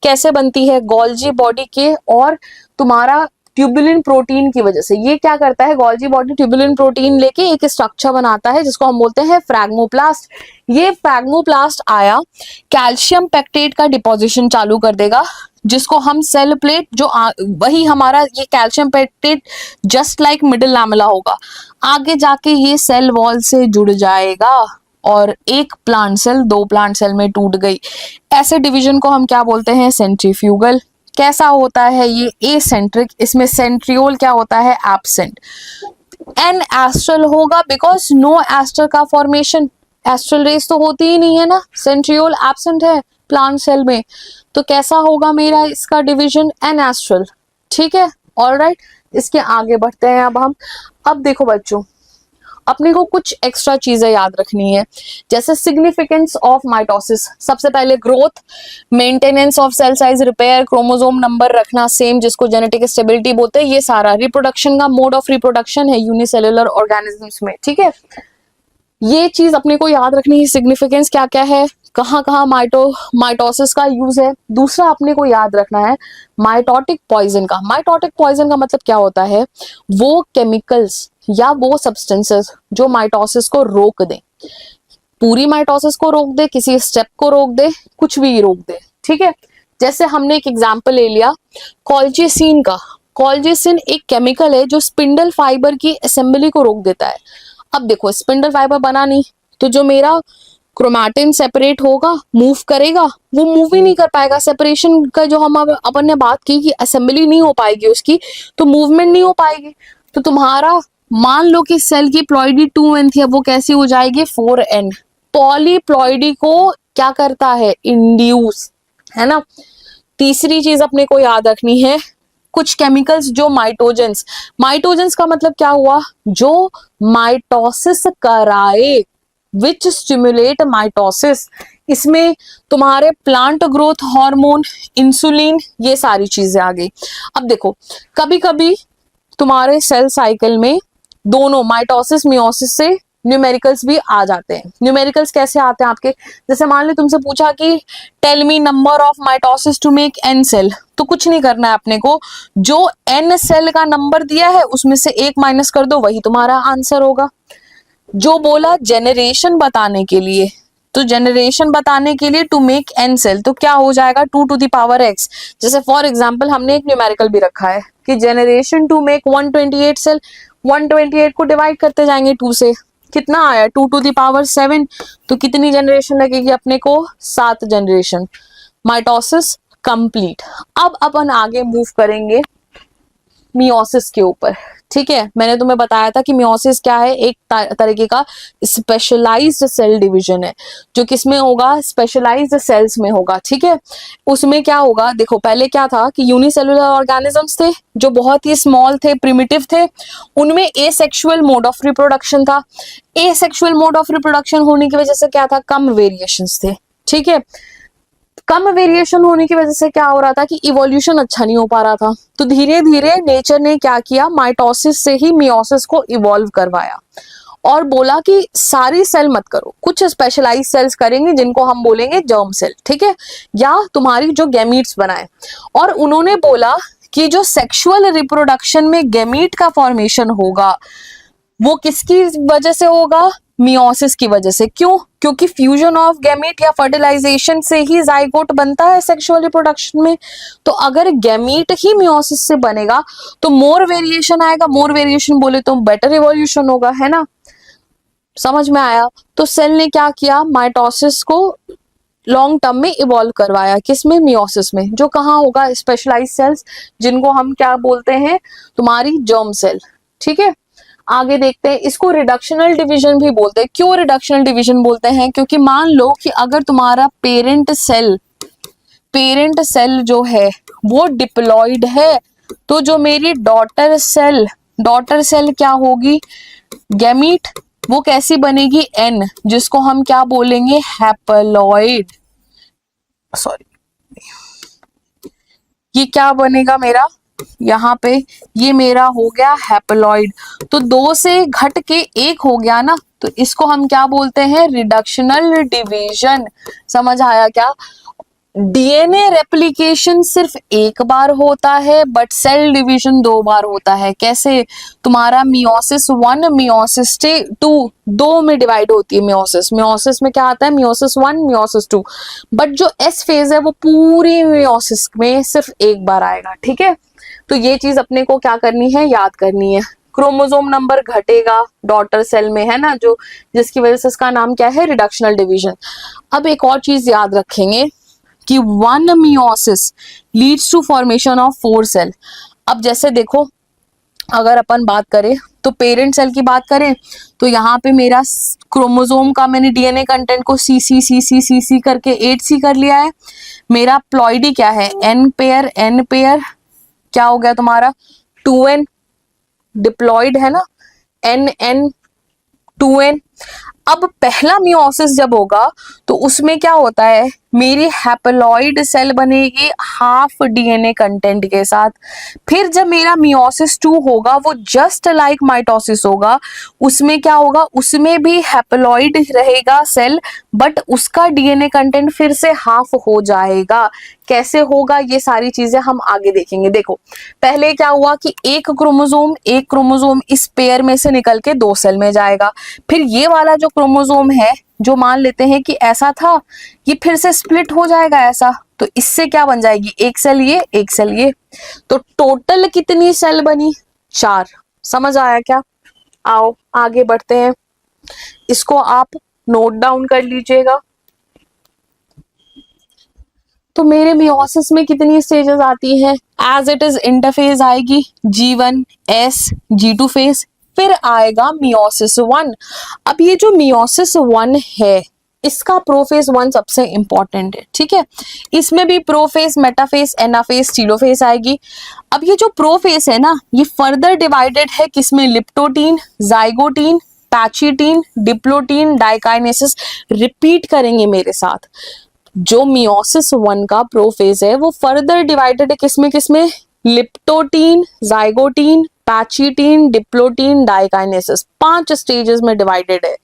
कैसे बनती है, गोल्जी बॉडी के और तुम्हारा ट्यूबुलिन प्रोटीन की वजह से। ये क्या करता है, गोल्जी बॉडी ट्यूबुलिन प्रोटीन लेके एक स्ट्रक्चर बनाता है जिसको हम बोलते हैं फ्रैग्मोप्लास्ट। ये फ्रैग्मोप्लास्ट आया, कैल्शियम पेक्टेट का डिपोजिशन चालू कर देगा, जिसको हम सेल प्लेट, जो वही हमारा ये calcium pectate just like middle lamella होगा, आगे जाके ये सेल वॉल से जुड़ जाएगा और एक प्लांट सेल दो प्लांट सेल में टूट गई। ऐसे डिवीजन को हम क्या बोलते हैं, सेंट्रीफ्यूगल। कैसा होता है ये, एसेंट्रिक, इसमें सेंट्रियोल क्या होता है, एब्सेंट। एन एस्ट्रल होगा बिकॉज नो एस्टर का फॉर्मेशन, एस्ट्रल रेस तो होती ही नहीं है ना, सेंट्रियोल एब्सेंट है प्लांट सेल में, तो कैसा होगा मेरा इसका डिवीजन, एन एस्ट्रल। ठीक है, ऑलराइट, इसके आगे बढ़ते हैं अब देखो बच्चों, अपने को कुछ एक्स्ट्रा चीजें याद रखनी है, जैसे सिग्निफिकेंस ऑफ माइटोसिस। सबसे पहले growth, maintenance of cell size, repair, chromosome number रखना सेम, जिसको जेनेटिक स्टेबिलिटी बोलते हैं। ये सारा रिप्रोडक्शन का मोड ऑफ रिप्रोडक्शन है यूनिसेलुलर ऑर्गेनिजम्स में। ठीक है, ये चीज अपने को याद रखनी है, सिग्निफिकेंस क्या क्या है, कहाँ कहाँ माइटोसिस का यूज है। दूसरा अपने को याद रखना है माइटोटिक पॉइजन का। माइटोटिक पॉइजन का मतलब क्या होता है, वो केमिकल्स या वो सब्सटेंसेस जो माइटोसिस को रोक दे, पूरी माइटोसिस को रोक दे, किसी स्टेप को रोक दे, कुछ भी रोक दे। ठीक है, जैसे हमने एक एग्जांपल ले लिया कॉल्जिसिन का। कॉल्जिसिन एक केमिकल है जो स्पिंडल फाइबर की असेंबली को रोक देता है। अब देखो, स्पिंडल फाइबर बना नहीं तो जो मेरा क्रोमैटिन सेपरेट होगा, मूव करेगा, वो मूव ही नहीं कर पाएगा। सेपरेशन का जो हम अपन ने बात की कि असेंबली नहीं हो पाएगी उसकी, तो मूवमेंट नहीं हो पाएगी। तो तुम्हारा मान लो कि सेल की प्लॉइडी 2n थी, अब वो कैसी हो जाएगी 4n। पॉलीप्लॉइडी को क्या करता है, इंड्यूस, है ना। तीसरी चीज अपने को याद रखनी है, कुछ केमिकल्स जो माइटोजेंस का मतलब क्या हुआ, जो माइटोसिस कराए, विच स्टिमुलेट माइटोसिस। इसमें तुम्हारे प्लांट ग्रोथ हार्मोन, इंसुलिन, ये सारी चीजें आ गई। अब देखो, कभी कभी तुम्हारे सेल साइकिल में दोनों माइटोसिस मियोसिस से न्यूमेरिकल्स भी आ जाते हैं। न्यूमेरिकल्स कैसे आते हैं आपके, जैसे मान लो तुमसे पूछा कि tell me number of mitosis to make an cell, तो कुछ नहीं करना है अपने को, जो एन सेल का नंबर दिया है उसमें से एक माइनस कर दो, वही तुम्हारा आंसर होगा। जो बोला जेनरेशन बताने के लिए, तो जेनरेशन बताने के लिए टू मेक एन सेल, तो क्या हो जाएगा 2 टू द पावर x। जैसे फॉर एग्जांपल हमने एक न्यूमेरिकल भी रखा है कि जेनरेशन टू मेक 128 सेल, 128 को डिवाइड करते जाएंगे 2 से, कितना आया 2 टू द पावर 7, तो कितनी जनरेशन लगेगी अपने को, 7 जनरेशन, माइटोसिस कंप्लीट। अब अपन आगे मूव करेंगे मियोसिस के ऊपर। ठीक है, मैंने तुम्हें बताया था कि मियोसिस क्या है, एक तरीके का स्पेशलाइज्ड सेल डिवीजन है, जो किसमें होगा, स्पेशलाइज्ड सेल्स में होगा। ठीक है, उसमें क्या होगा, देखो पहले क्या था कि यूनिसेलुलर ऑर्गेनिजम्स थे जो बहुत ही स्मॉल थे, प्रिमिटिव थे, उनमें एसेक्सुअल मोड ऑफ रिप्रोडक्शन था। एसेक्सुअल मोड ऑफ रिप्रोडक्शन होने की वजह से क्या था, कम वेरिएशंस थे। ठीक है, कम वेरिएशन होने की वजह से क्या हो रहा था कि इवोल्यूशन अच्छा नहीं हो पा रहा था, तो धीरे धीरे नेचर ने क्या किया, माइटोसिस से ही मियोसिस को इवॉल्व करवाया और बोला कि सारी सेल मत करो, कुछ स्पेशलाइज सेल्स करेंगे जिनको हम बोलेंगे जर्म सेल। ठीक है, या तुम्हारी जो गैमीट्स बनाए, और उन्होंने बोला कि जो सेक्सुअल रिप्रोडक्शन में गैमीट का फॉर्मेशन होगा वो किसकी वजह से होगा, मियोसिस की वजह से। क्यों, क्योंकि फ्यूजन ऑफ गैमीट या फर्टिलाइजेशन से ही जाइगोट बनता है सेक्सुअल रिप्रोडक्शन में। तो अगर गैमीट ही मियोसिस से बनेगा तो मोर वेरिएशन आएगा, मोर वेरिएशन बोले तो बेटर इवोल्यूशन होगा, है ना, समझ में आया। तो सेल ने क्या किया, माइटोसिस को लॉन्ग टर्म में इवॉल्व करवाया, किसमें, मियोसिस में, जो कहाँ होगा, स्पेशलाइज सेल्स, जिनको हम क्या बोलते हैं, तुम्हारी जर्म सेल। ठीक है, आगे देखते हैं, इसको रिडक्शनल डिवीजन भी बोलते हैं। क्यों रिडक्शनल डिवीजन बोलते हैं, क्योंकि मान लो कि अगर तुम्हारा पेरेंट सेल जो है वो डिप्लॉइड है, तो जो मेरी डॉटर सेल क्या होगी, गैमीट, वो कैसी बनेगी, एन, जिसको हम क्या बोलेंगे, हैप्लॉइड। सॉरी, ये क्या बनेगा मेरा, यहाँ पे ये मेरा हो गया हैप्लॉइड, तो 2 से घट के 1 हो गया ना, तो इसको हम क्या बोलते हैं, रिडक्शनल डिवीजन। समझ आया क्या, डीएनए रेप्लिकेशन सिर्फ एक बार होता है बट सेल डिवीजन 2 बार होता है। कैसे, तुम्हारा मियोसिस 1 मियोसिस 2 दो में डिवाइड होती है मियोसिस में क्या आता है, मियोसिस 1 मियोसिस 2, बट जो एस फेज है वो पूरी मियोसिस में सिर्फ एक बार आएगा। ठीक है, तो ये चीज अपने को क्या करनी है, याद करनी है। क्रोमोसोम नंबर घटेगा डॉटर सेल में, है ना, जो जिसकी वजह से इसका नाम क्या है, रिडक्शनल डिवीजन। अब एक और चीज याद रखेंगे कि 1 meiosis leads to formation of 4 cell. अब जैसे देखो, अगर अपन बात करें तो पेरेंट सेल की बात करें तो यहाँ पे मेरा क्रोमोसोम का मैंने डीएनए कंटेंट को सी करके 8C कर लिया है। मेरा प्लॉइडी क्या है, एन पेयर क्या हो गया तुम्हारा 2n, डिप्लॉइड है ना, n 2n। अब पहला मियोसिस जब होगा तो उसमें क्या होता है, मेरी हैप्लॉइड सेल बनेगी हाफ डीएनए कंटेंट के साथ। फिर जब मेरा मियोसिस 2 होगा वो जस्ट लाइक माइटोसिस होगा, उसमें क्या होगा, उसमें भी हैप्लॉइड रहेगा सेल बट उसका डीएनए कंटेंट फिर से हाफ हो जाएगा। कैसे होगा, ये सारी चीजें हम आगे देखेंगे। देखो पहले क्या हुआ कि एक क्रोमोसोम इस पेयर में से निकल के 2 सेल में जाएगा, फिर ये वाला जो क्रोमोसोम है जो मान लेते हैं कि ऐसा था, ये फिर से स्प्लिट हो जाएगा ऐसा, तो इससे क्या बन जाएगी, एक सेल ये एक सेल ये, तो टोटल कितनी सेल बनी, 4। समझ आया क्या, आओ आगे बढ़ते हैं, इसको आप नोट डाउन कर लीजिएगा। तो मेरे मियोसिस में कितनी स्टेजेस आती है, एज इट इज इंटरफेज आएगी G1 S G2 फेज, फिर आएगा मियोसिस 1। अब ये जो मियोसिस 1 है इसका प्रोफेज 1 सबसे इंपॉर्टेंट है। ठीक है, इसमें भी प्रोफेज, मेटाफेज, एनाफेज, टीलोफेज आएगी। अब ये जो प्रोफेज है ना, ये फर्दर डिवाइडेड है किसमें, leptotene, zygotene, pachytene, diplotene, diakinesis. Repeat करेंगे मेरे साथ, जो मियोसिस 1 का प्रोफेज है वो फर्दर डिवाइडेड है किसमें, leptotene, zygotene, pachytene, diplotene, diakinesis, 5 stages में डिवाइडेड है।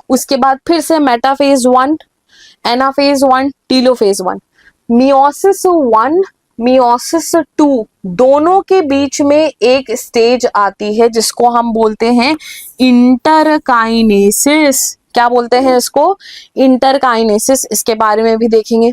उसके बाद फिर से metaphase 1, anaphase 1, telophase 1, meiosis 1, meiosis 2, दोनों के बीच में एक स्टेज आती है जिसको हम बोलते हैं इंटरकाइनेसिस। क्या बोलते हैं इसको? इंटरकाइनेसिस। इसके बारे में भी देखेंगे।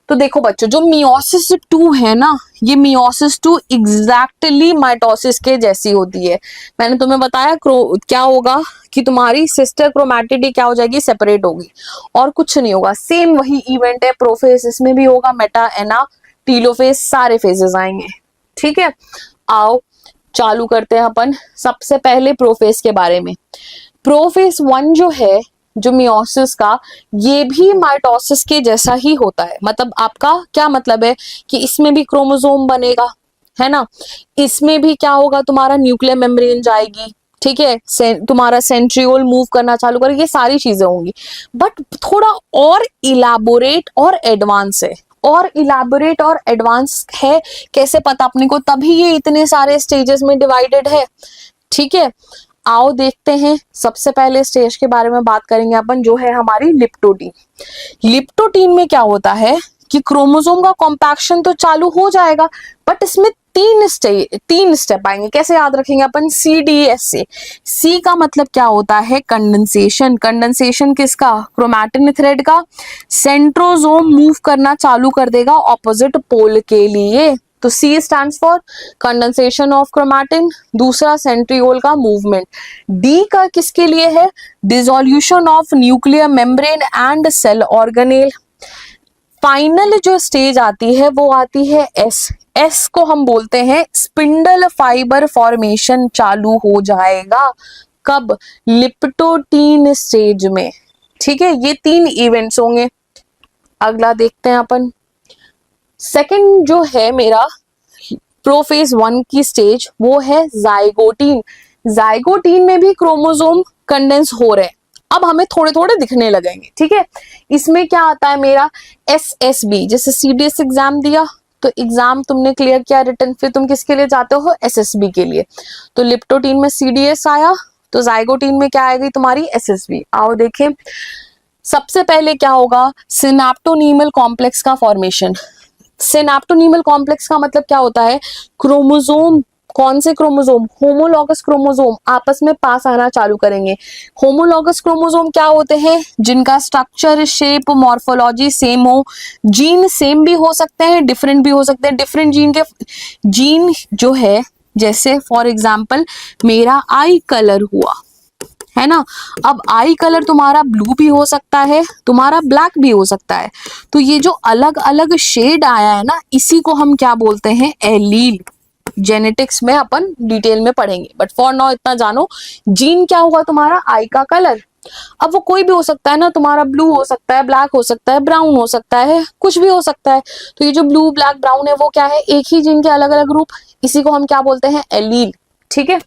तो देखो बच्चों, जो मियोसिस 2 है ना, ये मियोसिस 2 एग्जैक्टली माइटोसिस के जैसी होती है। मैंने तुम्हें बताया क्या होगा कि तुम्हारी सिस्टर क्रोमैटिड क्या हो जाएगी, सेपरेट होगी, और कुछ नहीं होगा। सेम वही इवेंट है प्रोफेज, इसमें भी होगा। मेटा, एना, टीलोफेज, सारे फेजेस आएंगे। ठीक है, आओ चालू करते हैं अपन सबसे पहले प्रोफेज के बारे में। प्रोफेज 1 जो है, जो मियोसिस का, ये भी माइटोसिस के जैसा ही होता है। मतलब आपका क्या मतलब है कि इसमें भी क्रोमोसोम बनेगा, है ना। इसमें भी क्या होगा, तुम्हारा न्यूक्लियर मेम्ब्रेन जाएगी, ठीक है, तुम्हारा सेंट्रियोल मूव करना चालू करेगा, ये सारी चीजें होंगी। बट थोड़ा और इलाबोरेट और एडवांस है, और इलाबोरेट और एडवांस है कैसे पता अपने को, तभी ये इतने सारे स्टेजेस में डिवाइडेड है। ठीक है, आओ देखते हैं। सबसे पहले स्टेज के बारे में बात करेंगे अपन, जो है हमारी लिप्टोटीन। लिप्टोटीन में क्या होता है कि क्रोमोसोम का कॉम्पैक्शन तो चालू हो जाएगा, बट इसमें तीन स्टेप आएंगे। कैसे याद रखेंगे अपन? CDS से। सी का मतलब क्या होता है? कंडेंसेशन। कंडेंसेशन किसका? क्रोमैटिन थ्रेड का। सेंट्रोजोम मूव करना चालू कर देगा ऑपोजिट पोल के लिए, तो C stands for condensation of chromatin. दूसरा सेंट्रियोल का मूवमेंट। D का किसके लिए है? Dissolution of nuclear membrane and cell organelle. Final जो स्टेज आती है वो आती है S को हम बोलते हैं स्पिंडल फाइबर फॉर्मेशन चालू हो जाएगा। कब? लिप्टोटीन स्टेज में। ठीक है, ये 3 इवेंट्स होंगे। अगला देखते हैं अपन। सेकंड जो है मेरा प्रोफेज 1 की स्टेज, वो है जाइगोटीन। जाइगोटीन में भी क्रोमोसोम कंडेंस हो रहे हैं, अब हमें थोड़े थोड़े दिखने लगेंगे। ठीक है, इसमें क्या आता है मेरा? SSB। जैसे CDS एग्जाम दिया तो एग्जाम तुमने क्लियर किया रिटर्न, फिर तुम किसके लिए जाते हो? SSB के लिए। तो लिप्टोटीन में CDS आया, तो जाइगोटीन में क्या आएगी तुम्हारी? SSB। आओ देखें, सबसे पहले क्या होगा? सिनेप्टोनीमल कॉम्प्लेक्स का फॉर्मेशन। सिनेप्टोनीमल कॉम्प्लेक्स का मतलब क्या होता है? क्रोमोसोम, कौन से क्रोमोसोम? होमोलॉगस क्रोमोसोम आपस में पास आना चालू करेंगे। होमोलॉगस क्रोमोसोम क्या होते हैं? जिनका स्ट्रक्चर, शेप, मॉर्फोलॉजी सेम हो। जीन सेम भी हो सकते हैं, डिफरेंट भी हो सकते हैं। डिफरेंट जीन जो है, जैसे फॉर एग्जाम्पल मेरा आई कलर हुआ, है ना। अब आई कलर तुम्हारा ब्लू भी हो सकता है, तुम्हारा ब्लैक भी हो सकता है। तो ये जो अलग अलग शेड आया है ना, इसी को हम क्या बोलते हैं? एलील। जेनेटिक्स में अपन डिटेल में पढ़ेंगे, बट फॉर नाउ इतना जानो, जीन क्या होगा तुम्हारा? आई का कलर। अब वो कोई भी हो सकता है ना, तुम्हारा ब्लू हो सकता है, ब्लैक हो सकता है, ब्राउन हो सकता है, कुछ भी हो सकता है। तो ये जो ब्लू, ब्लैक, ब्राउन है, वो क्या है? एक ही जीन के अलग अलग रूप, इसी को हम क्या बोलते हैं? एलील। ठीक है,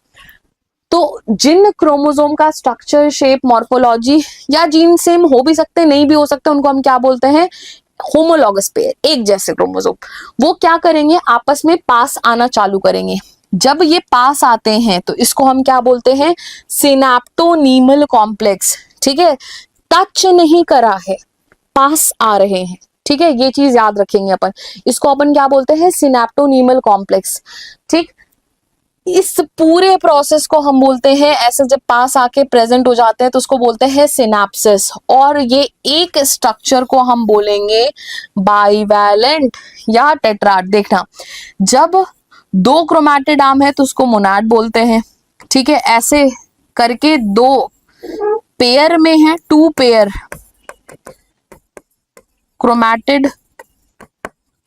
तो जिन क्रोमोसोम का स्ट्रक्चर, शेप, मॉर्फोलॉजी या जीन सेम हो भी सकते, नहीं भी हो सकते, उनको हम क्या बोलते हैं? होमोलॉगस पेयर, एक जैसे क्रोमोसोम। वो क्या करेंगे? आपस में पास आना चालू करेंगे। जब ये पास आते हैं तो इसको हम क्या बोलते हैं? सिनेप्टोनीमल कॉम्प्लेक्स। ठीक है, टच नहीं करा है, पास आ रहे हैं। ठीक है, ये चीज याद रखेंगे अपन। इसको अपन क्या बोलते हैं? सिनेप्टोनीमल कॉम्प्लेक्स। ठीक, इस पूरे प्रोसेस को हम बोलते हैं, ऐसे जब पास आके प्रेजेंट हो जाते हैं तो उसको बोलते हैं सिनेप्सिस। और ये एक स्ट्रक्चर को हम बोलेंगे बाइवैलेंट या टेट्राड। देखना, जब 2 क्रोमैटिड आर्म है तो उसको मोनाड बोलते हैं। ठीक है, ऐसे करके 2 पेयर में है, 2 पेयर क्रोमैटिड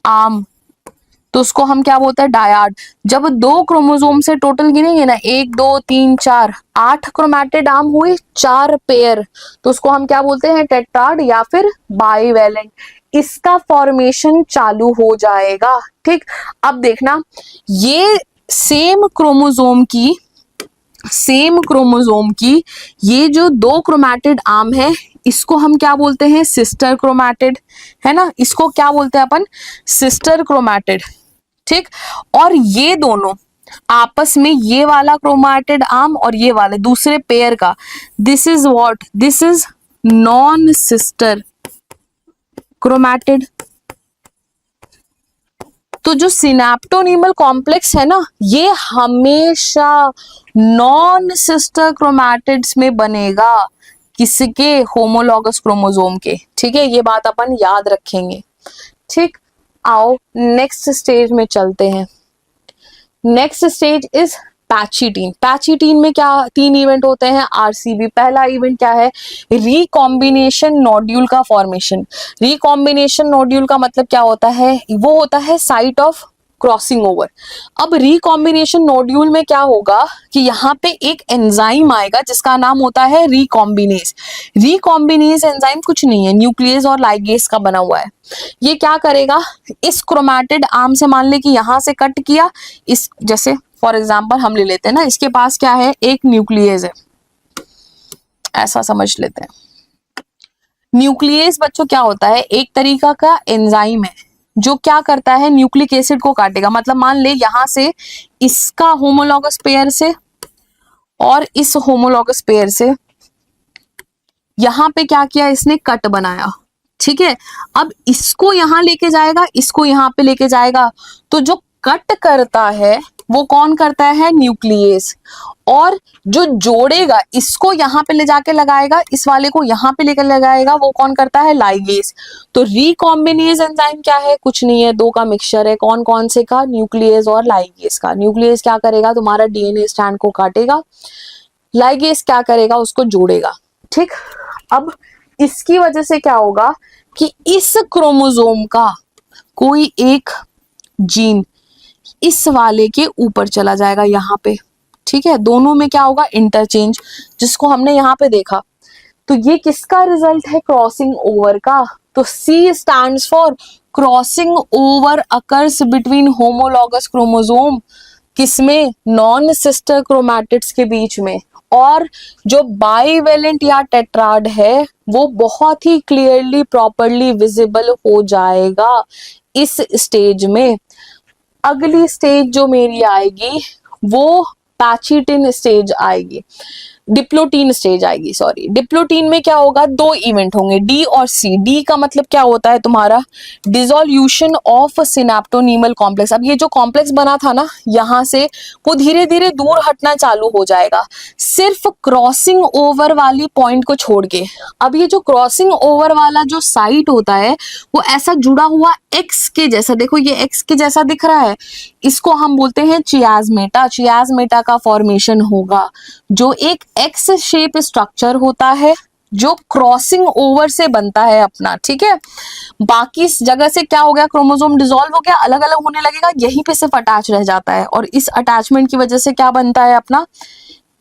आर्म, तो उसको हम क्या बोलते हैं? डायाड। जब 2 क्रोमोसोम से टोटल गिनेंगे ना, 1 2 3 4, 8 क्रोमैटिड आर्म हुए, 4 पेयर, तो उसको हम क्या बोलते हैं? टेट्राड या फिर बाइवैलेंट। इसका फॉर्मेशन चालू हो जाएगा। ठीक, अब देखना, ये सेम क्रोमोसोम की ये जो 2 क्रोमैटिड आर्म है, इसको हम क्या बोलते हैं? सिस्टर क्रोमैटिड, है ना। इसको क्या बोलते हैं अपन? Sister chromatid. ठीक, और ये दोनों आपस में ये वाला क्रोमाटिड आर्म और ये वाले दूसरे पेयर का, this is what, this is non sister chromatid. तो जो सिनेप्टोनीमल कॉम्प्लेक्स है ना, ये हमेशा नॉन सिस्टर क्रोमैटिड्स में बनेगा, किसके, होमोलॉगस क्रोमोसोम के। ठीक है, ये बात अपन याद रखेंगे। ठीक, आओ नेक्स्ट स्टेज में चलते हैं। Next stage is pachytene. Pachytene में क्या 3 इवेंट होते हैं, आरसीबी। पहला इवेंट क्या है, रिकॉम्बिनेशन नोड्यूल का फॉर्मेशन। रिकॉम्बिनेशन नोड्यूल का मतलब क्या होता है, वो होता है साइट ऑफ क्रॉसिंग ओवर। अब रिकॉम्बिनेशन नोड्यूल में क्या होगा कि यहाँ पे एक एंजाइम आएगा जिसका नाम होता है रिकॉम्बिनेज। रिकॉम्बिनेज एंजाइम कुछ नहीं है, न्यूक्लियस और लाइगेस का बना हुआ है। ये क्या करेगा, इस क्रोमैटिड आर्म से मान ले कि यहाँ से कट किया, इस जैसे फॉर एग्जाम्पल हम ले लेते हैं ना, इसके पास क्या है, एक न्यूक्लियस है, ऐसा समझ लेते हैं। न्यूक्लियस बच्चों क्या होता है, एक तरीका का एंजाइम है जो क्या करता है, न्यूक्लिक एसिड को काटेगा। मतलब मान ले यहां से इसका होमोलॉगस पेयर से और इस होमोलॉगस पेयर से यहां पे क्या किया, इसने कट बनाया। ठीक है, अब इसको यहां लेके जाएगा, इसको यहां पे लेके जाएगा, तो जो कट करता है वो कौन करता है, न्यूक्लियस। और जो जोड़ेगा, इसको यहां पे ले जाके लगाएगा, इस वाले को यहां पे लेकर लगाएगा, वो कौन करता है, लाइगेस। तो रिकॉम्बिनेज एंजाइम क्या है, कुछ नहीं है, दो का मिक्सचर है। कौन कौन से का, न्यूक्लियस और लाइगेस का। न्यूक्लियस क्या करेगा, तुम्हारा डीएनए स्ट्रैंड को काटेगा, लाइगेस क्या करेगा, उसको जोड़ेगा। ठीक, अब इसकी वजह से क्या होगा कि इस क्रोमोसोम का कोई एक जीन इस वाले के ऊपर चला जाएगा यहाँ पे। ठीक है, दोनों में क्या होगा, इंटरचेंज, जिसको हमने यहाँ पे देखा। तो ये किसका रिजल्ट है, क्रॉसिंग ओवर का। तो C stands for crossing over occurs between homologous chromosome, किसमें, नॉन सिस्टर क्रोमैटिड्स के बीच में। और जो बाईवेलेंट या टेट्राड है वो बहुत ही क्लियरली प्रॉपरली विजिबल हो जाएगा इस स्टेज में। अगली स्टेज जो मेरी आएगी वो पैचीटिन स्टेज आएगी, डिप्लोटीन स्टेज आएगी, सॉरी। डिप्लोटीन में क्या होगा, 2 इवेंट होंगे, डी और सी। डी का मतलब क्या होता है तुम्हारा, डिसोल्यूशन ऑफ सिनेप्टोनीमल कॉम्प्लेक्स। अब ये जो कॉम्प्लेक्स बना था ना, यहाँ से वो धीरे धीरे दूर हटना चालू हो जाएगा, सिर्फ क्रॉसिंग ओवर वाली पॉइंट को छोड़ के। अब ये जो क्रॉसिंग ओवर वाला जो साइट होता है वो ऐसा जुड़ा हुआ एक्स के जैसा, देखो ये एक्स के जैसा दिख रहा है, इसको हम बोलते हैं चियाज़मेटा। चियाज़मेटा का फॉर्मेशन होगा, जो एक एक्स शेप स्ट्रक्चर होता है जो क्रॉसिंग ओवर से बनता है अपना। ठीक है, बाकी इस जगह से क्या हो गया, क्रोमोसोम डिसॉल्व हो गया, अलग अलग होने लगेगा, यहीं पे सिर्फ अटैच रह जाता है। और इस अटैचमेंट की वजह से क्या बनता है अपना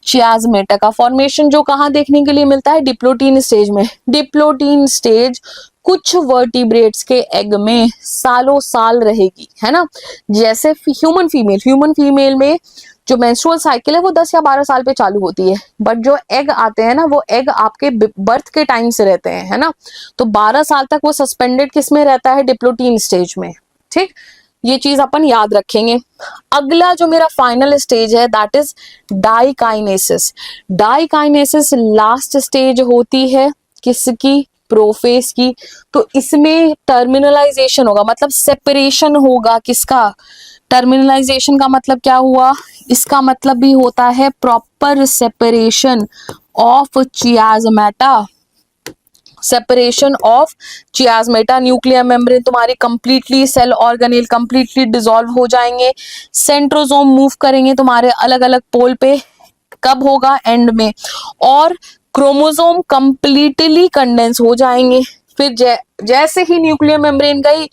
चियाज़मेटा का फॉर्मेशन, जो कहाँ देखने के लिए मिलता है, डिप्लोटीन स्टेज में। डिप्लोटीन स्टेज कुछ वर्टिब्रेट्स के एग में सालों साल रहेगी, है ना। जैसे ह्यूमन फीमेल में जो मेंस्ट्रुअल साइकिल है वो 10 या 12 साल पे चालू होती है, बट जो एग आते हैं ना वो एग आपके बर्थ के टाइम से रहते हैं, है ना। तो 12 साल तक वो सस्पेंडेड किस में रहता है, डिप्लोटीन स्टेज में। ठीक, ये चीज अपन याद रखेंगे। अगला जो मेरा फाइनल स्टेज है that is diakinesis. Diakinesis last stage होती है किसकी, प्रोफेज की। तो इसमें टर्मिनलाइजेशन होगा, मतलब सेपरेशन होगा किसका, टर्मिनलाइजेशन का मतलब क्या हुआ, इसका मतलब भी होता है proper separation of chiasmata. Separation of chiasmata, nuclear membrane तुम्हारी completely, cell organelle completely dissolve हो जाएंगे, सेंट्रोसोम मूव करेंगे तुम्हारे अलग अलग पोल पे, कब होगा, एंड में। और क्रोमोसोम कंप्लीटली कंडेंस हो जाएंगे। फिर जैसे ही न्यूक्लियर मेम्ब्रेन गई,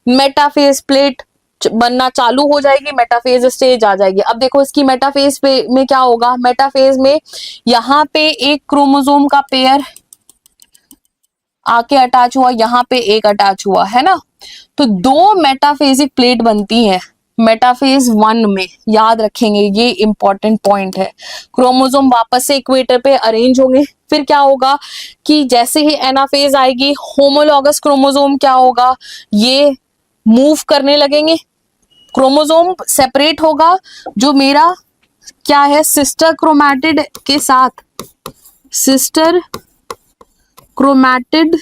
मेटाफेज प्लेट बनना चालू हो जाएगी, मेटाफेज स्टेज आ जाएगी। अब देखो इसकी मेटाफेज पे में क्या होगा, मेटाफेज में यहाँ पे एक क्रोमोसोम का पेयर आके अटैच हुआ, यहाँ पे एक अटैच हुआ, है ना। तो 2 मेटाफेजिक प्लेट बनती हैं मेटाफेज 1 में, याद रखेंगे, ये इंपॉर्टेंट पॉइंट है। क्रोमोसोम वापस से इक्वेटर पे अरेंज होंगे। फिर क्या होगा कि जैसे ही एनाफेज आएगी, होमोलॉगस क्रोमोसोम क्या होगा, ये मूव करने लगेंगे, क्रोमोसोम सेपरेट होगा जो मेरा क्या है सिस्टर क्रोमैटिड के साथ, सिस्टर क्रोमैटिड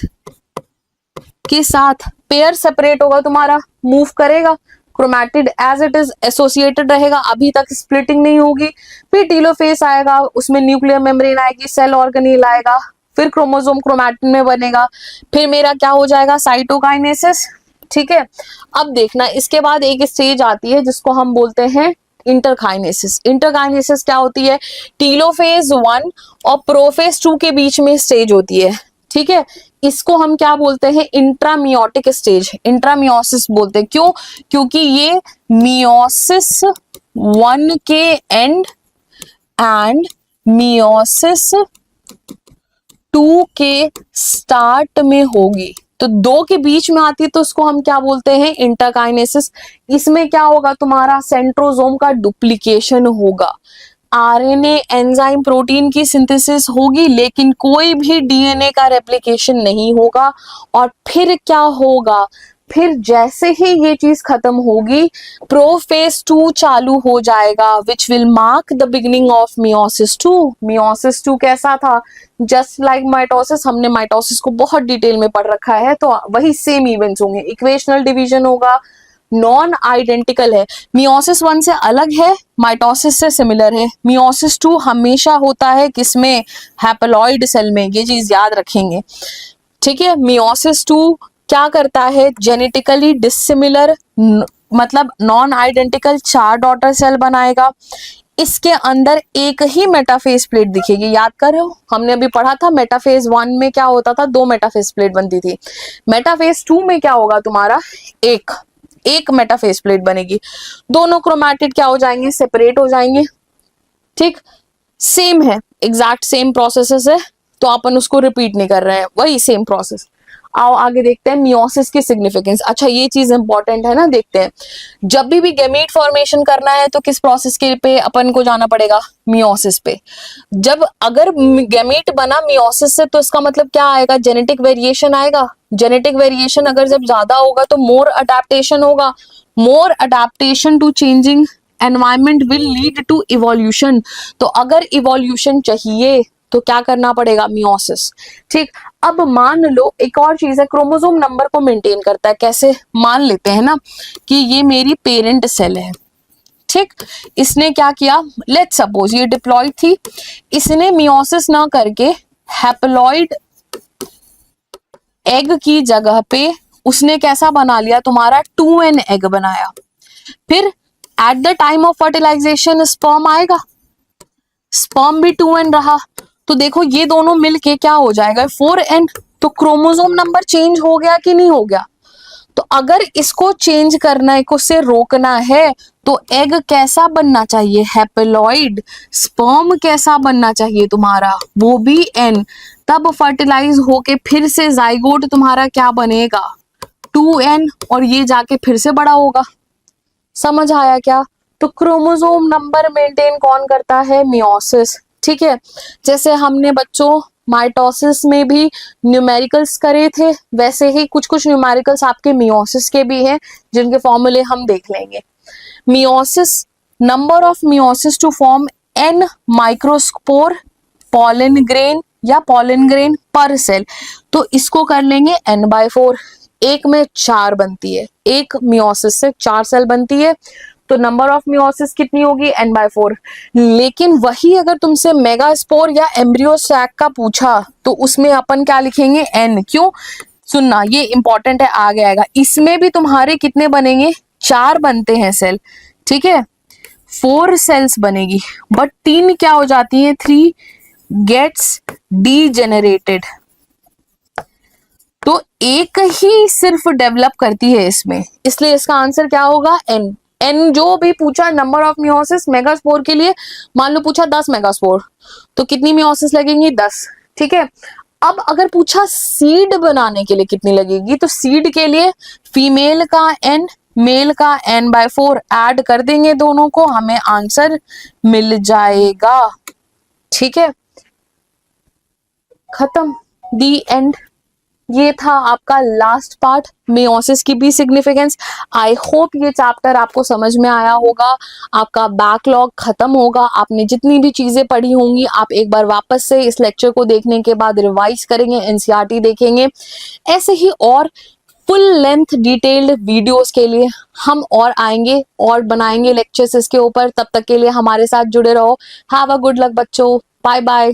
के साथ पेयर सेपरेट होगा तुम्हारा, मूव करेगा, chromatid as it is associated रहेगा, अभी तक स्प्लिटिंग नहीं होगी। फिर टीलोफेस आएगा, उसमें न्यूक्लियर मेम्ब्रेन आएगी, सेल ऑर्गेनेल आएगा, फिर क्रोमोसोम क्रोमैटिन में बनेगा, फिर मेरा क्या हो जाएगा साइटोकाइनेसिस। ठीक है, अब देखना इसके बाद एक स्टेज आती है जिसको हम बोलते हैं इंटरकाइनेसिस। इंटरकाइनेसिस क्या होती है, टीलोफेज 1 और प्रोफेज 2 के बीच में स्टेज होती है। ठीक है, इसको हम क्या बोलते हैं, इंट्रामियोटिक स्टेज, इंट्रामियोसिस बोलते हैं। क्यों, क्योंकि ये मियोसिस 1 के एंड एंड मियोसिस 2 के स्टार्ट में होगी, तो 2 के बीच में आती है तो उसको हम क्या बोलते हैं, इंटरकाइनेसिस। इसमें क्या होगा, तुम्हारा सेंट्रोसोम का डुप्लीकेशन होगा, आरएनए एंजाइम प्रोटीन की सिंथेसिस होगी, लेकिन कोई भी डीएनए का रेप्लिकेशन नहीं होगा। और फिर क्या होगा, फिर जैसे ही ये चीज खत्म होगी, प्रोफेज 2 चालू हो जाएगा, which will mark the beginning of meiosis 2। Meiosis 2 कैसा था, जस्ट लाइक माइटोसिस, हमने माइटोसिस को बहुत डिटेल में पढ़ रखा है, तो वही सेम इवेंट्स होंगे, इक्वेशनल डिवीजन होगा, नॉन आइडेंटिकल है। मियोसिस 1 से अलग है, माइटोसिस से सिमिलर है। मियोसिस 2 हमेशा होता है किसमें, हैप्लॉइड सेल में, ये चीज याद रखेंगे। ठीक है, मियोसिस 2 क्या करता है, जेनेटिकली डिसिमिलर मतलब नॉन आइडेंटिकल 4 डॉटर सेल बनाएगा। इसके अंदर एक ही मेटाफेज प्लेट दिखेगी, याद कर रहे हो, हमने अभी पढ़ा था मेटाफेज 1 में क्या होता था, 2 मेटाफेज प्लेट बनती थी। मेटाफेज 2 में क्या होगा तुम्हारा, एक मेटाफेज प्लेट बनेगी, दोनों क्रोमैटिड क्या हो जाएंगे, सेपरेट हो जाएंगे। ठीक, सेम है, एग्जैक्ट सेम प्रोसेस है, तो अपन उसको रिपीट नहीं कर रहे हैं, वही सेम प्रोसेस। आओ आगे देखते हैं मियोसिस की सिग्निफिकेंस। अच्छा ये चीज इंपॉर्टेंट है ना, देखते हैं, जब भी गैमीट फॉर्मेशन करना है तो किस प्रोसेस के पे अपन को जाना पड़ेगा, मियोसिस पे। जब अगर गैमीट बना मियोसिस से तो इसका मतलब क्या आएगा, जेनेटिक वेरिएशन आएगा। जेनेटिक वेरिएशन अगर जब ज्यादा होगा तो मोर अडेप्टेशन होगा, more adaptation to changing environment will lead to evolution. तो अगर इवोल्यूशन चाहिए तो क्या करना पड़ेगा, मियोसिस। ठीक, अब मान लो एक और चीज है, क्रोमोसोम नंबर को मेंटेन करता है, कैसे, मान लेते हैं ना कि ये मेरी पेरेंट सेल है। ठीक, इसने क्या किया, लेट्स सपोज ये डिप्लॉयड थी, इसने मियोसिस ना करके हैप्लॉइड एग की जगह पे उसने कैसा बना लिया, तुम्हारा 2n एग बनाया। फिर at the time of fertilisation sperm आएगा, स्पर्म भी 2n रहा, तो देखो ये दोनों मिलके क्या हो जाएगा, 4n। तो क्रोमोसोम नंबर चेंज हो गया कि नहीं हो गया। तो अगर इसको चेंज करना है, इससे रोकना है, तो एग कैसा बनना चाहिए, हैप्लॉइड। स्पर्म कैसा बनना चाहिए तुम्हारा, वो भी n। तब फर्टिलाइज होके फिर से जाइगोट तुम्हारा क्या बनेगा, 2n, और ये जाके फिर से बड़ा होगा। समझ आया क्या। तो क्रोमोसोम नंबर मेंटेन कौन करता है, मियोसिस। ठीक है, जैसे हमने बच्चों माइटोसिस में भी न्यूमेरिकल्स करे थे, वैसे ही कुछ कुछ न्यूमेरिकल्स आपके मियोसिस के भी हैं, जिनके फॉर्मूले हम देख लेंगे। Meiosis, number of meiosis to form n microspore pollen grain या पॉलन ग्रेन पर सेल, तो इसको कर लेंगे n/4। एक में 4 बनती है, एक मियोसिस से 4 सेल बनती है, तो नंबर ऑफ मियोसिस कितनी होगी, n/4। लेकिन वही अगर तुमसे मेगास्पोर या एम्ब्रियो सैक का पूछा तो उसमें अपन क्या लिखेंगे, n। क्यों, सुनना ये इंपॉर्टेंट है, आगे आएगा। इसमें भी तुम्हारे कितने बनेंगे, 4 बनते हैं सेल। ठीक है, 4 सेल्स बनेगी, बट 3 क्या हो जाती है, 3 गेट्स डीजेनरेटेड। तो एक ही सिर्फ डेवलप करती है इसमें, इसलिए इसका आंसर क्या होगा, n। n जो भी पूछा, नंबर ऑफ मियोसिस मेगास्पोर के लिए, मान लो पूछा 10 मेगास्पोर, तो कितनी मियोसिस लगेंगी, 10। ठीक है, अब अगर पूछा सीड बनाने के लिए कितनी लगेगी, तो सीड के लिए फीमेल का n, मेल का n/4 ऐड कर देंगे दोनों को, हमें आंसर मिल जाएगा। ठीक है, खत्म, दी एंड। ये था आपका लास्ट पार्ट, मेयोसिस की भी सिग्निफिकेंस। आई होप ये चैप्टर आपको समझ में आया होगा, आपका बैकलॉग खत्म होगा, आपने जितनी भी चीजें पढ़ी होंगी आप एक बार वापस से इस लेक्चर को देखने के बाद रिवाइज करेंगे, एनसीईआरटी देखेंगे। ऐसे ही और फुल लेंथ डिटेल्ड वीडियोस के लिए हम और आएंगे और बनाएंगे लेक्चर्स इसके ऊपर। तब तक के लिए हमारे साथ जुड़े रहो। हैव अ गुड लक बच्चों, बाय बाय।